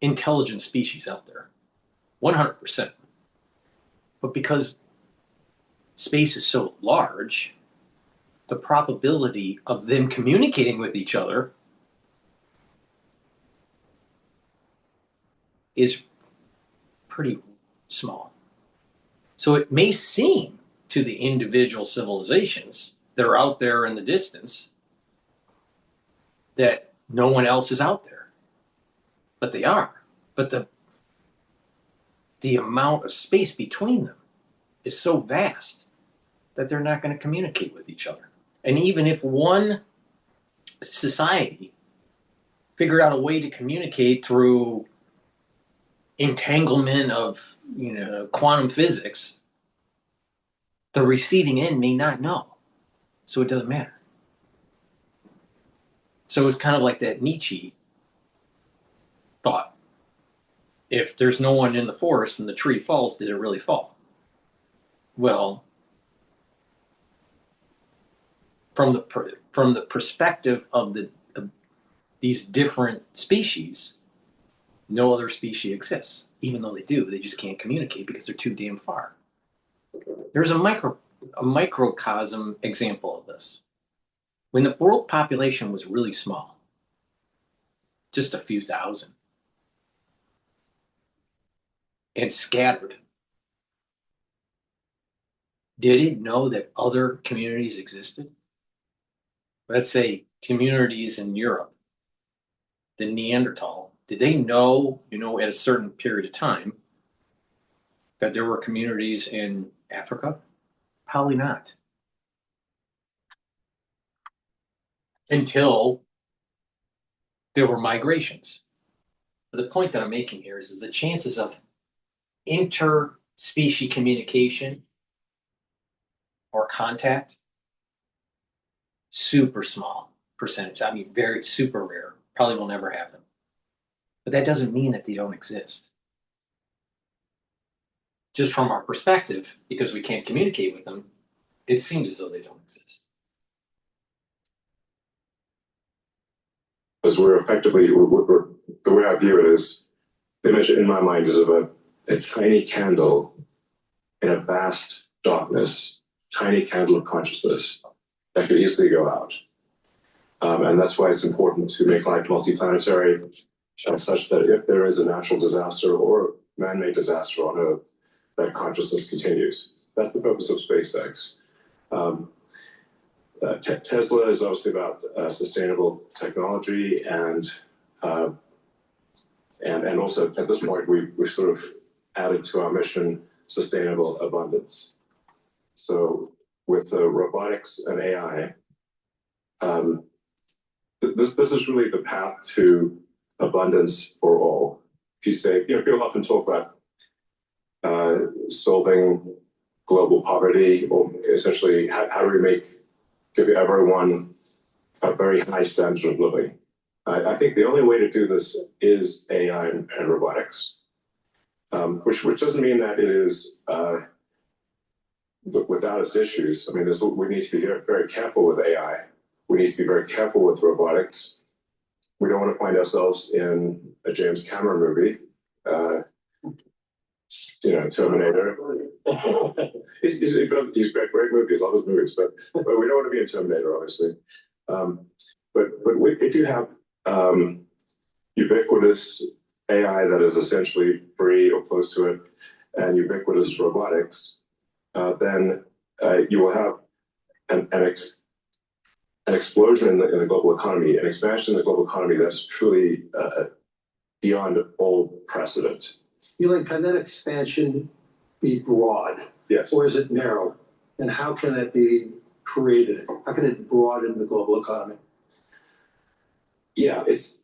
intelligent species out there, 100%. But because space is so large, the probability of them communicating with each other is pretty small. So it may seem to the individual civilizations that are out there in the distance that no one else is out there, but they are. But the amount of space between them is so vast that they're not going to communicate with each other. And even if one society figured out a way to communicate through entanglement of quantum physics, the receiving end may not know. So it doesn't matter. So it's kind of like that Nietzsche thought. If there's no one in the forest and the tree falls, did it really fall? Well, from the perspective of these different species, no other species exists. Even though they do, they just can't communicate because they're too damn far. There's a microcosm example of this. When the world population was really small, just a few thousand, and scattered, did it know that other communities existed? Let's say communities in Europe, the Neanderthal, did they know, at a certain period of time that there were communities in Africa? Probably not. Until there were migrations. But the point that I'm making here is the chances of interspecies communication or contact, super small percentage. I mean, very super rare. Probably will never happen. But that doesn't mean that they don't exist. Just from our perspective, because we can't communicate with them, it seems as though they don't exist. Because we're effectively, the way I view it is, the image in my mind is of a tiny candle in a vast darkness, tiny candle of consciousness that could easily go out. And that's why it's important to make life multiplanetary, such that if there is a natural disaster or man-made disaster on Earth, that consciousness continues. That's the purpose of SpaceX. Tesla is obviously about sustainable technology, and also at this point we've sort of added to our mission sustainable abundance. So with robotics and AI, this is really the path to abundance for all. If you say, people often talk about solving global poverty, or essentially how do we give everyone a very high standard of living. I think the only way to do this is AI and robotics, which doesn't mean that it is without its issues. I mean, we need to be very careful with AI. We need to be very careful with robotics. We don't want to find ourselves in a James Cameron movie, Terminator. He's got great movies, all his movies, but we don't want to be in Terminator, obviously. If you have ubiquitous AI that is essentially free or close to it, and ubiquitous robotics, then you will have an explosion in the global economy, an expansion in the global economy that's truly beyond all precedent. Elon, can that expansion be broad? Yes. Or is it narrow? And how can it be created? How can it broaden the global economy? Yeah, it's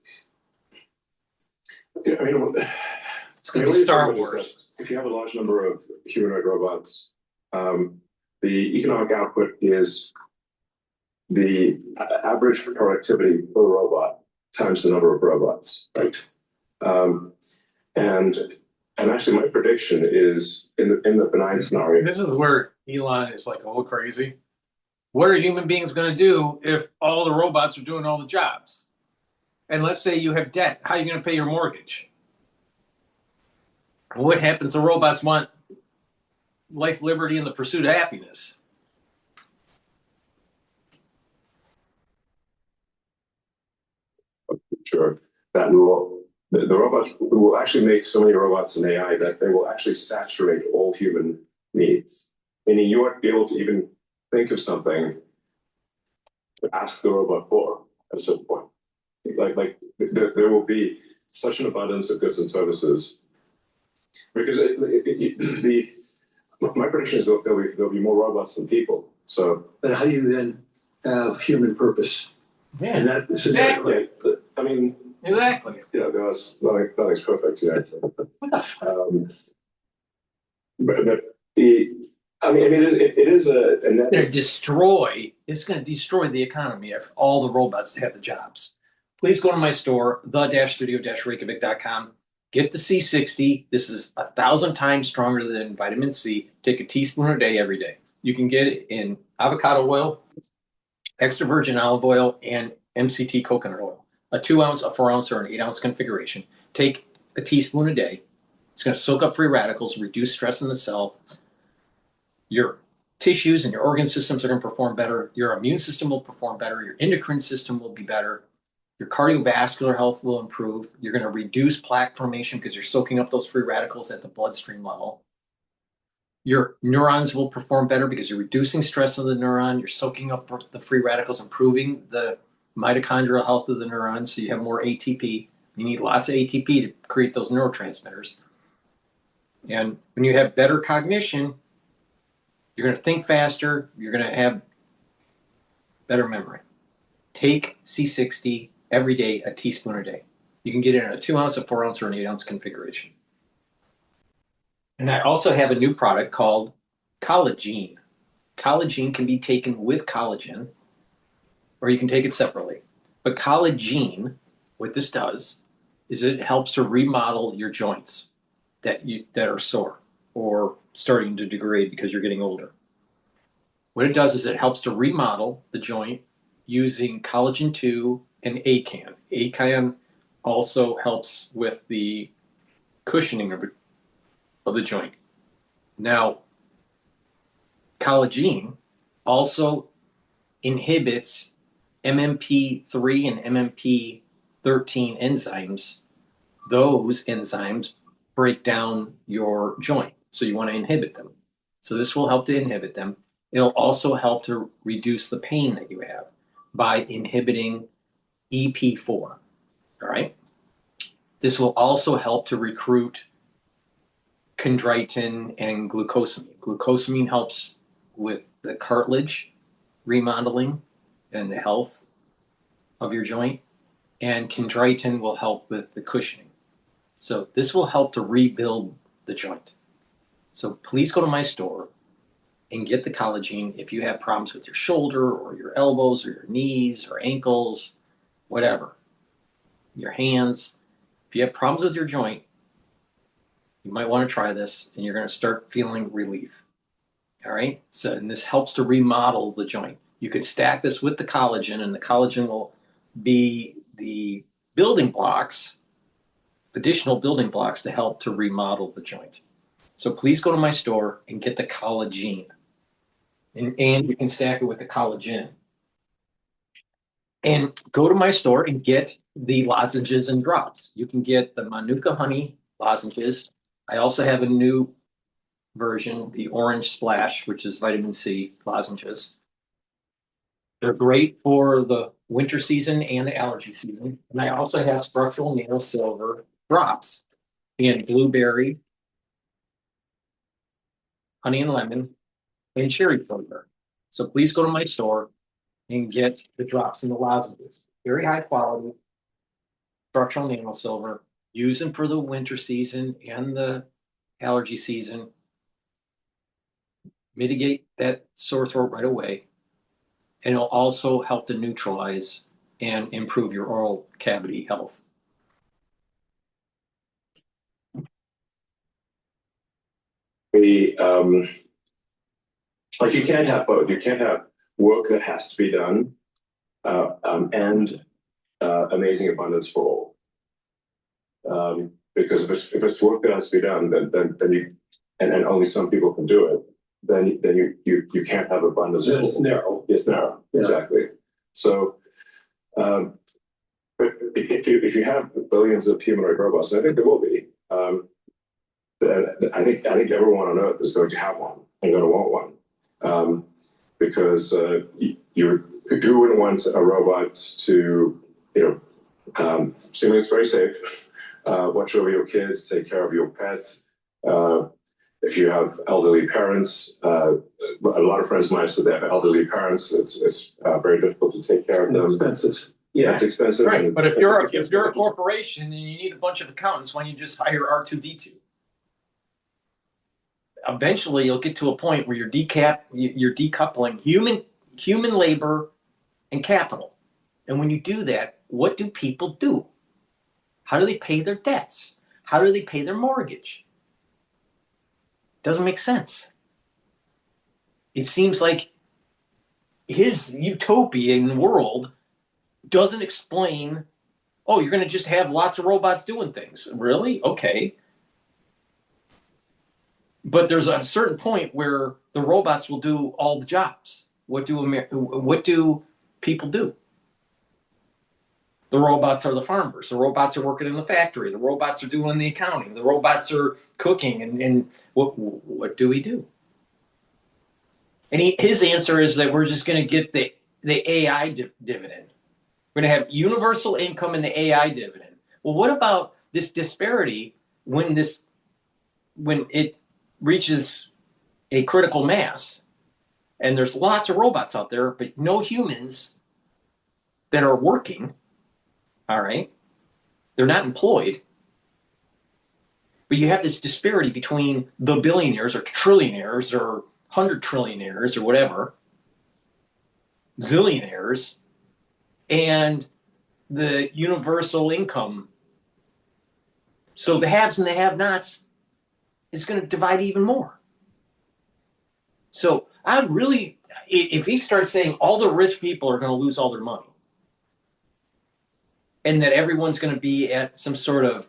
going to be Star Wars. If you have a large number of humanoid robots, the economic output is the average productivity per robot times the number of robots, right? And actually, my prediction is in the benign scenario. This is where Elon is like a little crazy. What are human beings going to do if all the robots are doing all the jobs? And let's say you have debt. How are you going to pay your mortgage? What happens? The robots want life, liberty, and the pursuit of happiness. Sure. That will the robots will actually make so many robots and AI that they will actually saturate all human needs. Meaning you won't be able to even think of something to ask the robot for at a certain point. Like there will be such an abundance of goods and services because my prediction is that there'll be more robots than people. So, but how do you then have human purpose? Yeah, and that is exactly. I mean, exactly. Yeah, nothing's perfect. Yeah. It is a net. It's going to destroy the economy if all the robots have the jobs. Please go to my store, the-studio-reykjavik.com. Get the C60. This is 1,000 times stronger than vitamin C. Take a teaspoon a day every day. You can get it in avocado oil, extra virgin olive oil, and MCT coconut oil. A 2 ounce, a 4 ounce, or an 8 ounce configuration. Take a teaspoon a day. It's going to soak up free radicals, reduce stress in the cell. Your tissues and your organ systems are going to perform better. Your immune system will perform better. Your endocrine system will be better. Your cardiovascular health will improve. You're going to reduce plaque formation because you're soaking up those free radicals at the bloodstream level. Your neurons will perform better because you're reducing stress on the neuron. You're soaking up the free radicals, improving the mitochondrial health of the neurons, so you have more ATP. You need lots of ATP to create those neurotransmitters. And when you have better cognition, you're going to think faster. You're going to have better memory. Take C60 every day, a teaspoon a day. You can get it in a 2 ounce, a 4 ounce, or an 8 ounce configuration. And I also have a new product called Collagen. Collagen can be taken with collagen, or you can take it separately. But Collagen, what this does, is it helps to remodel your joints that are sore or starting to degrade because you're getting older. What it does is it helps to remodel the joint using collagen 2 and ACAN. ACAN also helps with the cushioning of the joint. Now, collagen also inhibits MMP3 and MMP13 enzymes. Those enzymes break down your joint, so you want to inhibit them. So this will help to inhibit them. It'll also help to reduce the pain that you have by inhibiting EP4. All right. This will also help to recruit chondroitin and glucosamine. Glucosamine helps with the cartilage remodeling and the health of your joint, and chondroitin will help with the cushioning. So this will help to rebuild the joint. So please go to my store and get the collagen if you have problems with your shoulder or your elbows or your knees or ankles, whatever, your hands. If you have problems with your joint, you might want to try this and you're going to start feeling relief. All right. So, and this helps to remodel the joint. You could stack this with the collagen, and the collagen will be the building blocks, additional building blocks to help to remodel the joint. So please go to my store and get the collagen. And you can stack it with the collagen. And go to my store and get the lozenges and drops. You can get the Manuka honey lozenges. I also have a new version, the orange splash, which is vitamin C lozenges. They're great for the winter season and the allergy season. And I also have structural nano silver drops in blueberry, honey and lemon, and cherry flavor. So please go to my store and get the drops and the lozenges. Very high quality, structural nano silver. Use them for the winter season and the allergy season. Mitigate that sore throat right away. And it'll also help to neutralize and improve your oral cavity health. Like you can't have both. You can't have work that has to be done and amazing abundance for all. Because if it's work that has to be done, then you and only some people can do it, then you can't have abundance. Then it's narrow. It's narrow, yeah. Exactly. So, but if you have billions of humanoid robots, and I think there will be, I think everyone on Earth is going to have one and going to want one, because who wouldn't want a robot to assuming it's very safe, watch over your kids, take care of your pets. If you have elderly parents, a lot of friends of mine said they have elderly parents. It's very difficult to take care of them. Expensive. Yeah, it's expensive. Right, but if you're a corporation and you need a bunch of accountants, why don't you just hire R2D2? Eventually, you'll get to a point where you're decoupling human labor and capital. And when you do that, what do people do? How do they pay their debts? How do they pay their mortgage? Doesn't make sense. It seems like his utopian world doesn't explain, oh, you're going to just have lots of robots doing things. Really? Okay. But there's a certain point where the robots will do all the jobs. What do people do? The robots are the farmers. The robots are working in the factory. The robots are doing the accounting. The robots are cooking. And what do we do? And his answer is that we're just going to get the AI dividend. We're going to have universal income in the AI dividend. Well, what about this disparity when it reaches a critical mass and there's lots of robots out there, but no humans that are working? All right. They're not employed. But you have this disparity between the billionaires or trillionaires or 100 trillionaires or whatever, zillionaires, and the universal income. So the haves and the have-nots is going to divide even more. So I would really, if he starts saying all the rich people are going to lose all their money, and that everyone's going to be at some sort of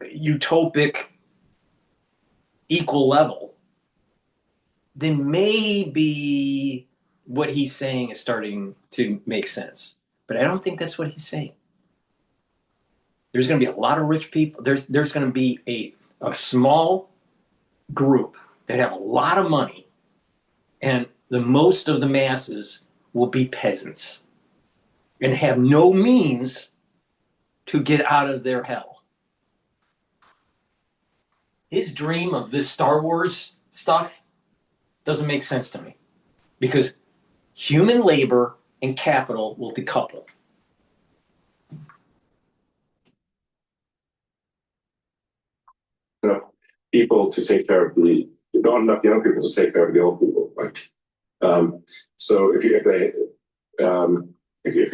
utopic equal level, then maybe what he's saying is starting to make sense. But I don't think that's what he's saying. There's going to be a lot of rich people. There's going to be a small group that have a lot of money, and the most of the masses will be peasants and have no means to get out of their hell. His dream of this Star Wars stuff doesn't make sense to me, because human labor and capital will decouple. People to take care of not enough young people to take care of the old people, right? So if you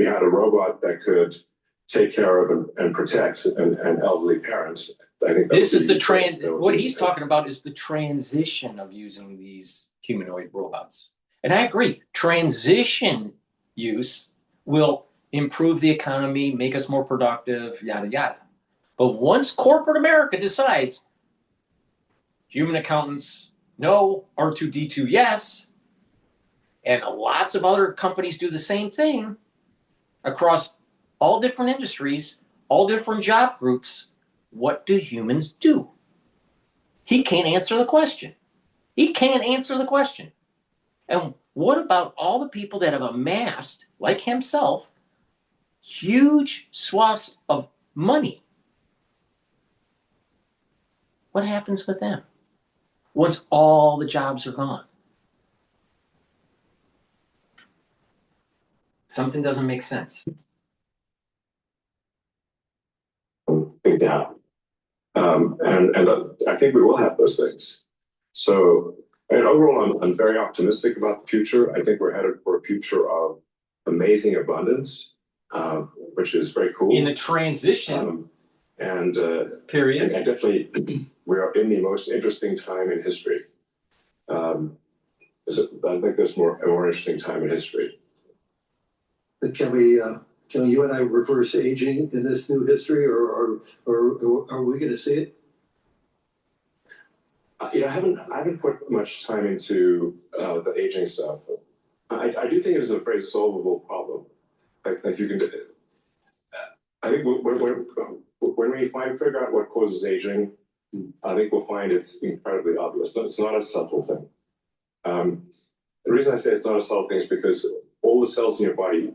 had a robot that could take care of and protect an elderly parents, I think this is what he's talking about is the transition of using these humanoid robots. And I agree, transition use will improve the economy, make us more productive, yada, yada. But once corporate America decides, human accountants, no, R2D2, yes, and lots of other companies do the same thing across all different industries, all different job groups, what do humans do? He can't answer the question. He can't answer the question. And what about all the people that have amassed, like himself, huge swaths of money? What happens with them once all the jobs are gone? Something doesn't make sense. Big down. And I think we will have those things. So, and overall, I'm very optimistic about the future. I think we're headed for a future of amazing abundance, which is very cool. In the transition period. And definitely, we are in the most interesting time in history. I think there's a more interesting time in history. Can you and I reverse aging in this new history, or are we going to see it? I haven't put much time into the aging stuff. I do think it is a very solvable problem. Like you can do it. I think when we figure out what causes aging, I think we'll find it's incredibly obvious. It's not a subtle thing. The reason I say it's not a subtle thing is because all the cells in your body,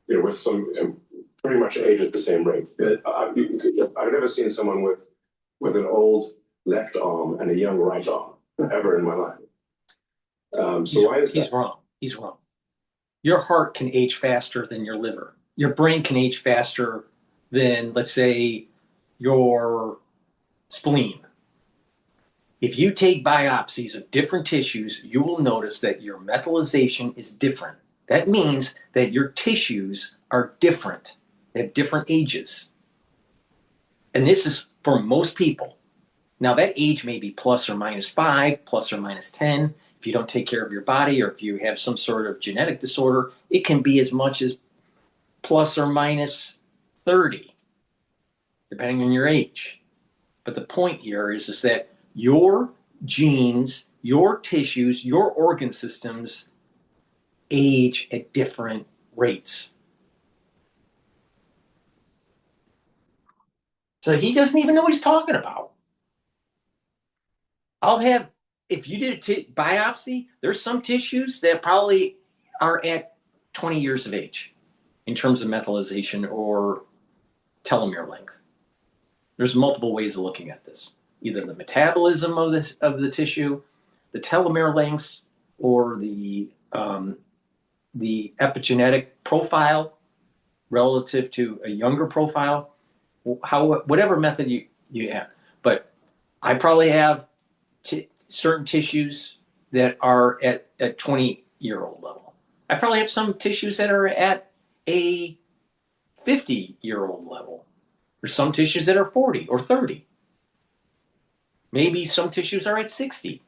with some pretty much age at the same rate. I've never seen someone with an old left arm and a young right arm ever in my life. Why is that? He's wrong. He's wrong. Your heart can age faster than your liver. Your brain can age faster than, let's say, your spleen. If you take biopsies of different tissues, you will notice that your metallization is different. That means that your tissues are different. They have different ages. And this is for most people. Now, that age may be plus or minus 5, plus or minus 10. If you don't take care of your body, or if you have some sort of genetic disorder, it can be as much as plus or minus 30, depending on your age. But the point here is that your genes, your tissues, your organ systems age at different rates. So he doesn't even know what he's talking about. If you did a biopsy, there's some tissues that probably are at 20 years of age in terms of methylation or telomere length. There's multiple ways of looking at this. Either the metabolism of the tissue, the telomere lengths, or the epigenetic profile relative to a younger profile, whatever method you have. But I probably have certain tissues that are at a 20-year-old level. I probably have some tissues that are at a 50-year-old level. There's some tissues that are 40 or 30. Maybe some tissues are at 60.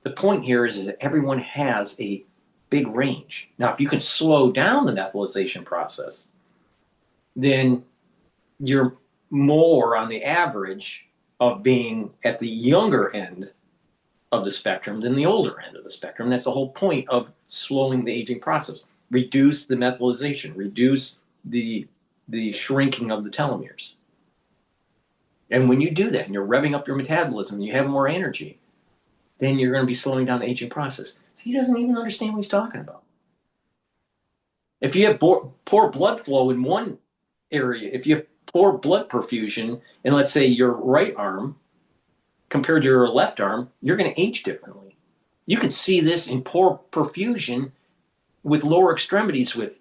The point here is that everyone has a big range. Now, if you can slow down the methylation process, then you're more on the average of being at the younger end of the spectrum than the older end of the spectrum. That's the whole point of slowing the aging process. Reduce the methylation, reduce the shrinking of the telomeres. And when you do that and you're revving up your metabolism and you have more energy, then you're going to be slowing down the aging process. So he doesn't even understand what he's talking about. If you have poor blood flow in one area, if you have poor blood perfusion in, let's say, your right arm compared to your left arm, you're going to age differently. You can see this in poor perfusion with lower extremities with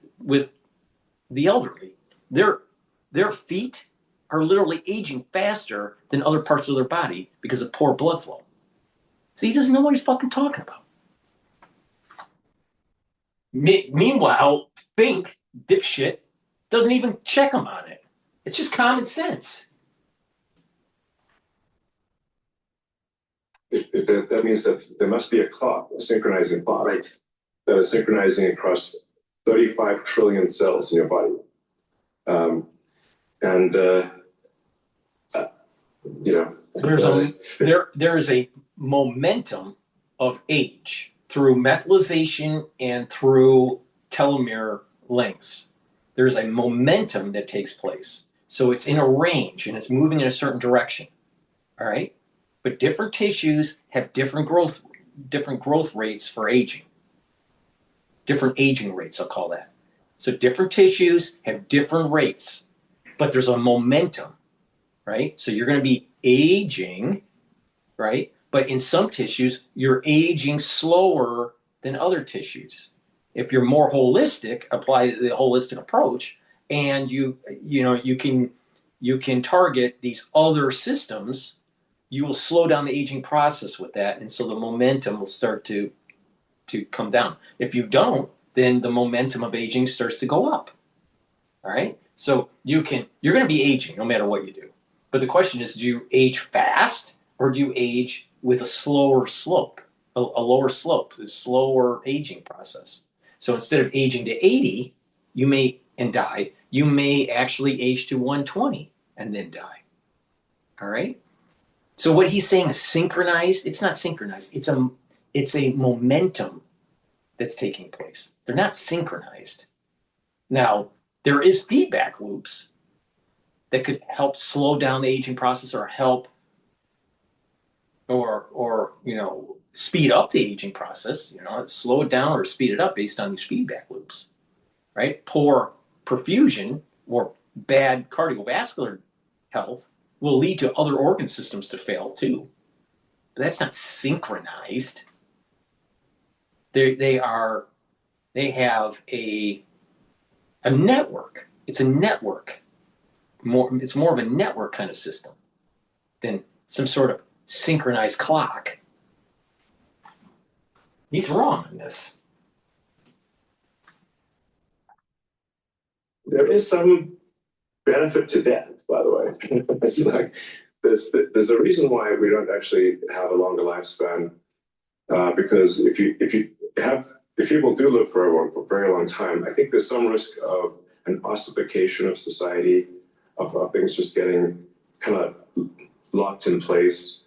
the elderly. Their feet are literally aging faster than other parts of their body because of poor blood flow. So he doesn't know what he's fucking talking about. Meanwhile, Fink, dipshit, doesn't even check him on it. It's just common sense. That means that there must be a clock, a synchronizing clock, right, that is synchronizing across 35 trillion cells in your body. There is a momentum of age. through methylation and through telomere lengths, there's a momentum that takes place. So it's in a range and it's moving in a certain direction. All right? But different tissues have different growth rates for aging. Different aging rates, I'll call that. So different tissues have different rates, but there's a momentum, right? So you're going to be aging, right? But in some tissues, you're aging slower than other tissues. If you're more holistic, apply the holistic approach, and you can target these other systems, you will slow down the aging process with that, and so the momentum will start to come down. If you don't, then the momentum of aging starts to go up. All right? So you're going to be aging no matter what you do. But the question is, do you age fast or do you age with a slower slope, a lower slope, a slower aging process? So instead of aging to 80, and die, you may actually age to 120 and then die. All right? So what he's saying is synchronized. It's not synchronized. It's a momentum that's taking place. They're not synchronized. Now, there is feedback loops that could help slow down the aging process or help or speed up the aging process, slow it down or speed it up based on these feedback loops. Right? Poor perfusion or bad cardiovascular health will lead to other organ systems to fail too. But that's not synchronized. They have a network. It's a network. It's more of a network kind of system than some sort of synchronized clock. He's wrong on this. There is some benefit to that, by the way. It's like there's a reason why we don't actually have a longer lifespan, because if people do live for a very long time, I think there's some risk of an ossification of society, of things just getting kind of locked in place,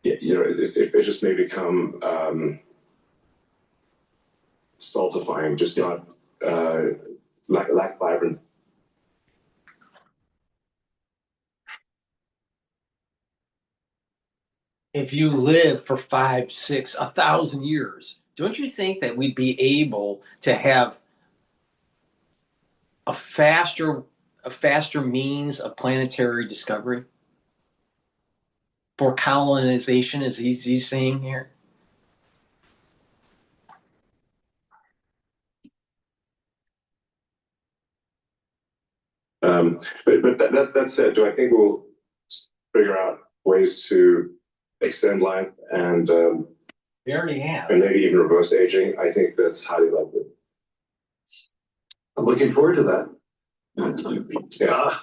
it just may become stultifying, just not lack vibrant. If you live for 5, 6, 1,000 years, don't you think that we'd be able to have a faster means of planetary discovery for colonization, as he's saying here? But that said, do I think we'll figure out ways to extend life and we already have, and maybe even reverse aging? I think that's highly likely. I'm looking forward to that. Yeah.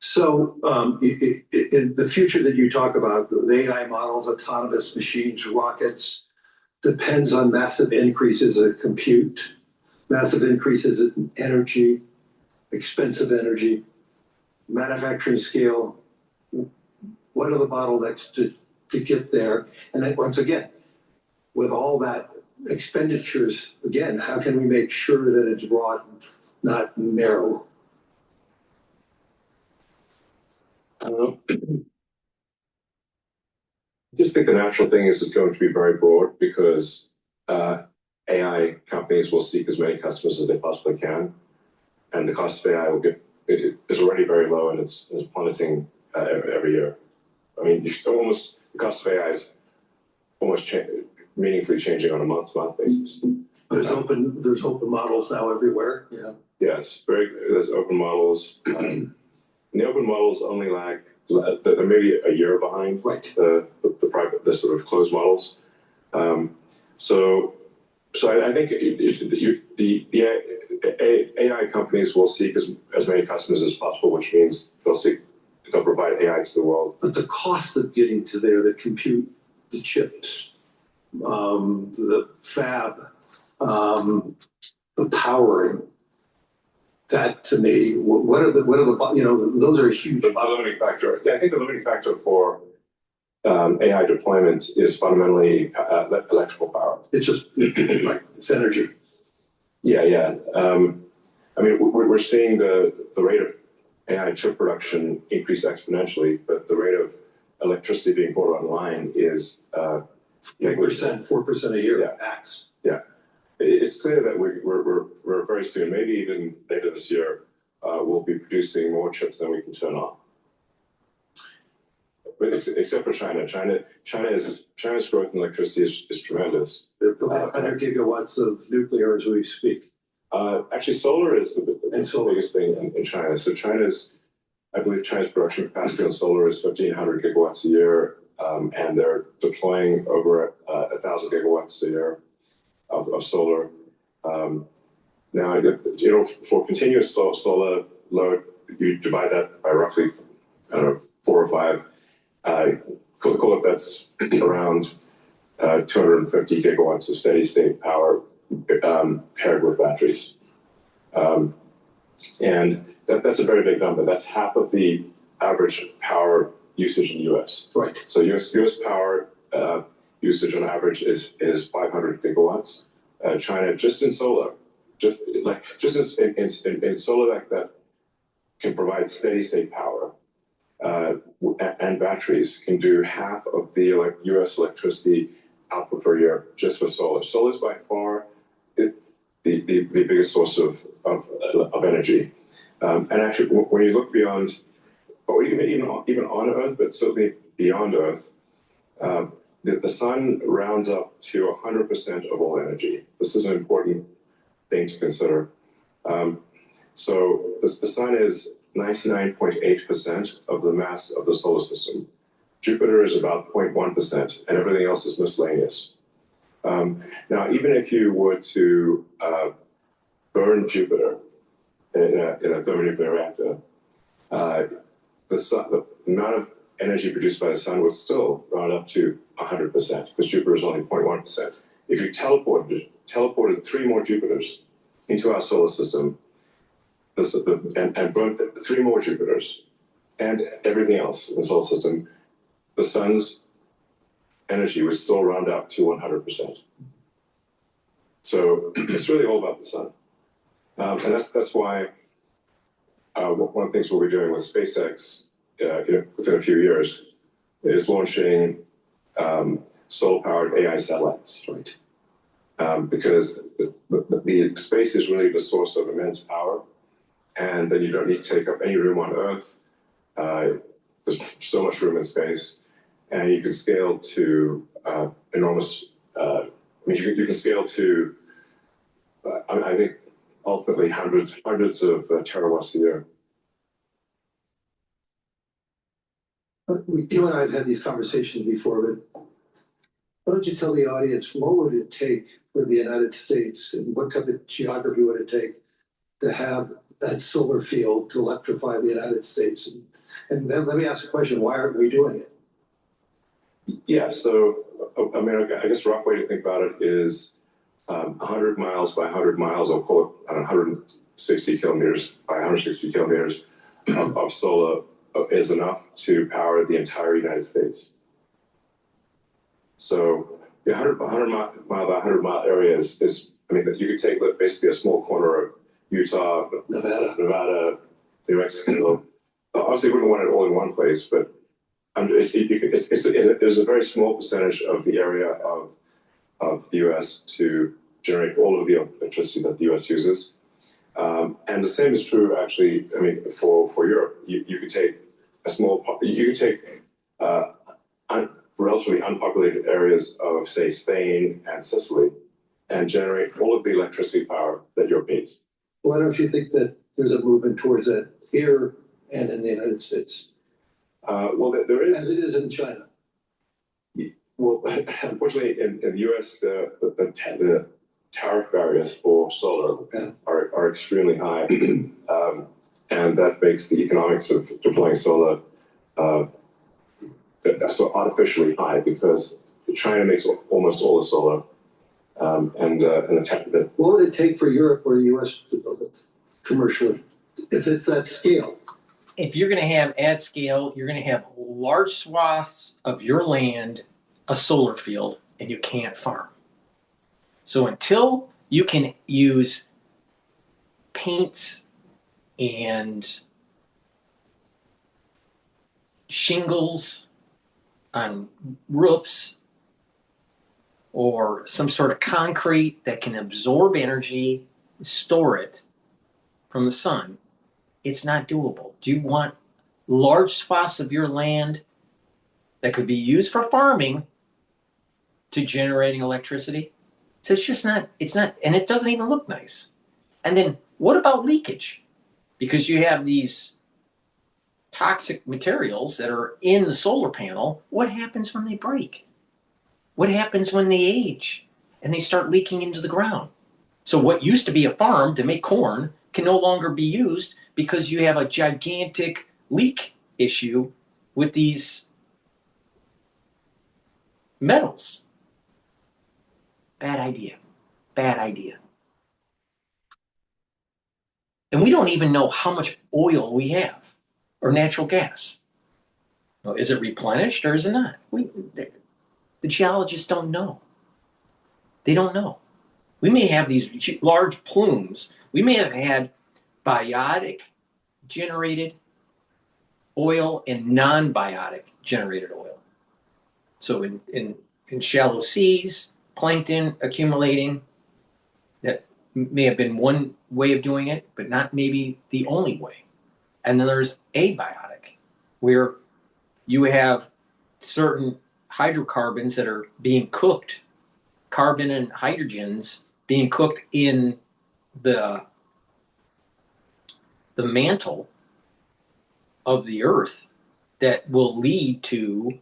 So in the future that you talk about, the AI models, autonomous machines, rockets, depends on massive increases in compute, massive increases in energy, expensive energy, manufacturing scale. What are the bottlenecks to get there? And then once again, with all that expenditures, again, how can we make sure that it's broad, not narrow? I just think the natural thing is it's going to be very broad because AI companies will seek as many customers as they possibly can, and the cost of AI is already very low, and it's plummeting every year. I mean, the cost of AI is almost meaningfully changing on a month-to-month basis. There's open models now everywhere. Yeah. Yes, there's open models. And the open models only lag. They're maybe a year behind, right? The sort of closed models. So I think the AI companies will seek as many customers as possible, which means they'll provide AI to the world. But the cost of getting to there, the compute, the chips, the fab, the powering, that to me, what are the those are huge. The limiting factor. Yeah, I think the limiting factor for AI deployment is fundamentally electrical power. It's just like it's energy. Yeah. I mean, we're seeing the rate of AI chip production increase exponentially, but the rate of electricity being brought online is 4% a year. Yeah. Max. Yeah. It's clear that we're very soon, maybe even later this year, we'll be producing more chips than we can turn on. But except for China. China's growth in electricity is tremendous. They're building 100 gigawatts of nuclear as we speak. Actually, solar is the biggest thing in China. So I believe China's production capacity on solar is 1,500 gigawatts a year, and they're deploying over 1,000 gigawatts a year of solar. Now, for continuous solar load, you divide that by roughly, I don't know, 4 or 5. Call it that's around 250 gigawatts of steady state power paired with batteries. And that's a very big number. That's half of the average power usage in the US. Right. So US power usage on average is 500 gigawatts. China, just in solar, in solar that can provide steady state power, and batteries can do half of the U.S. electricity output per year just for solar. Solar is by far the biggest source of energy. And actually, when you look beyond, or even on Earth, but certainly beyond Earth, the sun rounds up to 100% of all energy. This is an important thing to consider. So the sun is 99.8% of the mass of the solar system. Jupiter is about 0.1%, and everything else is miscellaneous. Now, even if you were to burn Jupiter in a thermonuclear reactor, the amount of energy produced by the sun would still round up to 100%, because Jupiter is only 0.1%. If you teleported 3 more Jupiters into our solar system, and burnt 3 more Jupiters and everything else in the solar system, the sun's energy would still round up to 100%. So it's really all about the sun. And that's why one of the things we'll be doing with SpaceX within a few years is launching solar-powered AI satellites. Right. Because the space is really the source of immense power. And then you don't need to take up any room on Earth. There's so much room in space, and you can scale to enormous. You can scale to, I think, ultimately hundreds of terawatts a year. You and I have had these conversations before, but why don't you tell the audience what would it take for the United States, and what type of geography would it take to have that solar field to electrify the United States? And then let me ask a question, why aren't we doing it? Yeah, so, I mean, I guess a rough way to think about it is 100 miles by 100 miles, or call it 160 kilometers by 160 kilometers of solar is enough to power the entire United States. So the 100 mile by 100 mile area is, I mean, you could take basically a small corner of Utah, Nevada, New Mexico. Obviously, we wouldn't want it all in one place, but it's a very small percentage of the area of the U.S. to generate all of the electricity that the U.S. uses. And the same is true, actually. I mean, for Europe, you could take relatively unpopulated areas of, say, Spain and Sicily, and generate all of the electricity power that Europe needs. Why don't you think that there's a movement towards that here and in the United States? Well, there is. As it is in China. Well, unfortunately, in the U.S., the tariff barriers for solar are extremely high, and that makes the economics of deploying solar so artificially high, because China makes almost all the solar. What would it take for Europe or the U.S. to build it commercially, if it's that scale? if you're going to have at scale, you're going to have large swaths of your land, a solar field, and you can't farm. So until you can use paints and shingles on roofs or some sort of concrete that can absorb energy, store it from the sun, it's not doable. Do you want large swaths of your land that could be used for farming to generating electricity? So it's just not, and it doesn't even look nice. And then what about leakage? Because you have these toxic materials that are in the solar panel. What happens when they break? What happens when they age and they start leaking into the ground? So what used to be a farm to make corn can no longer be used because you have a gigantic leak issue with these metals. Bad idea. Bad idea. And we don't even know how much oil we have or natural gas. Is it replenished or is it not? The geologists don't know. They don't know. We may have these large plumes. We may have had biotic generated oil and non-biotic generated oil. So in shallow seas, plankton accumulating, that may have been one way of doing it, but not maybe the only way. And then there's abiotic, where you have certain hydrocarbons that are being cooked, carbon and hydrogens being cooked in the mantle of the earth that will lead to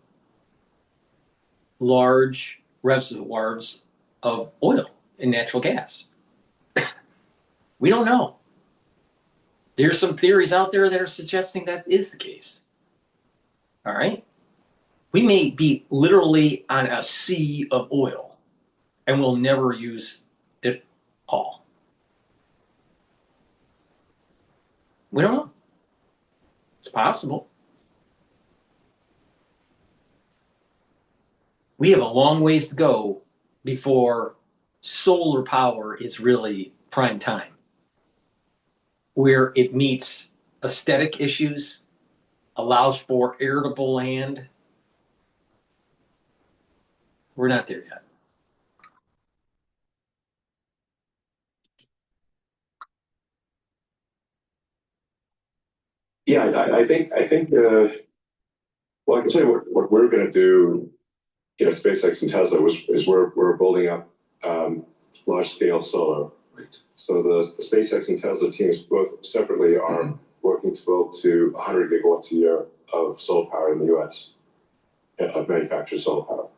large reservoirs of oil and natural gas. We don't know. There's some theories out there that are suggesting that is the case. All right? We may be literally on a sea of oil and we'll never use it all. We don't know. It's possible. We have a long ways to go before solar power is really prime time, where it meets aesthetic issues, allows for arable land. We're not there yet. Yeah, I think well, I can tell you what we're going to do, SpaceX and Tesla is we're building up large scale solar. Right. So the SpaceX and Tesla teams both separately are working to build to 100 gigawatts a year of solar power in the U.S. Of manufactured solar power.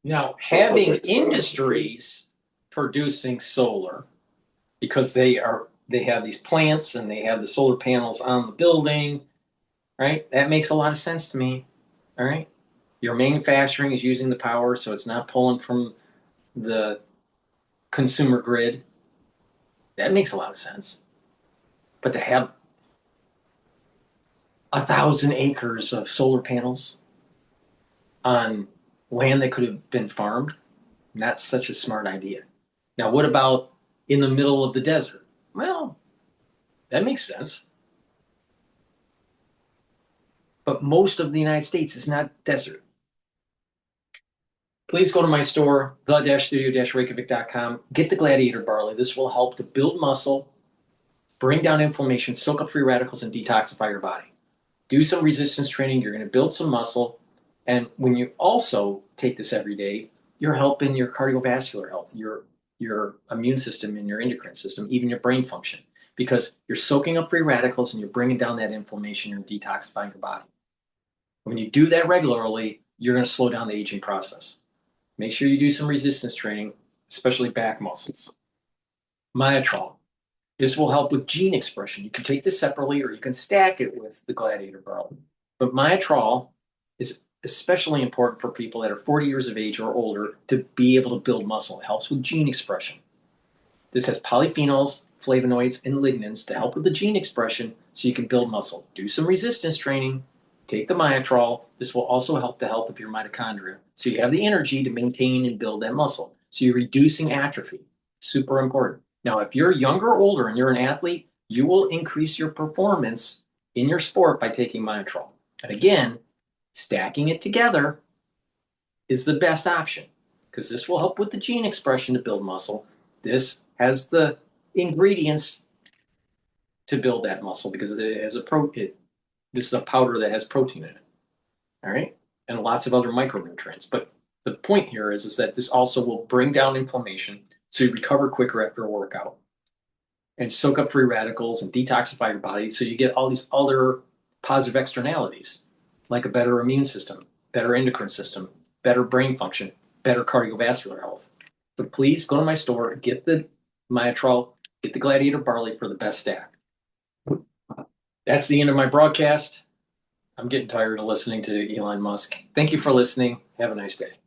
Now, having industries producing solar, because they have these plants and they have the solar panels on the building, right? That makes a lot of sense to me. All right. Your manufacturing is using the power, so it's not pulling from the consumer grid. That makes a lot of sense. But to have 1,000 acres of solar panels on land that could have been farmed, that's such a smart idea. Now, what about in the middle of the desert? Well, that makes sense. But most of the United States is not desert. Please go to my store, the-studio-reykjavik.com. Get the Gladiator Barley. This will help to build muscle, bring down inflammation, soak up free radicals, and detoxify your body. Do some resistance training. You're going to build some muscle. And when you also take this every day, you're helping your cardiovascular health, your immune system, and your endocrine system, even your brain function, because you're soaking up free radicals and you're bringing down that inflammation and detoxifying your body. When you do that regularly, you're going to slow down the aging process. Make sure you do some resistance training, especially back muscles. Myotrol. This will help with gene expression. You can take this separately or you can stack it with the Gladiator Barley. But Myotrol is especially important for people that are 40 years of age or older to be able to build muscle. It helps with gene expression. This has polyphenols flavonoids, and lignans to help with the gene expression so you can build muscle. Do some resistance training. Take the Myotrol. This will also help the health of your mitochondria. So you have the energy to maintain and build that muscle. So you're reducing atrophy. Super important. Now, if you're younger or older and you're an athlete, you will increase your performance in your sport by taking Myotrol. And again, stacking it together is the best option because this will help with the gene expression to build muscle. This has the ingredients to build that muscle because it has this is a powder that has protein in it. All right. And lots of other micronutrients. But the point here is that this also will bring down inflammation so you recover quicker after a workout and soak up free radicals and detoxify your body so you get all these other positive externalities like a better immune system, better endocrine system, better brain function, better cardiovascular health. So please go to my store, get the Myotrol, get the Gladiator Barley for the best stack. That's the end of my broadcast. I'm getting tired of listening to Elon Musk. Thank you for listening. Have a nice day.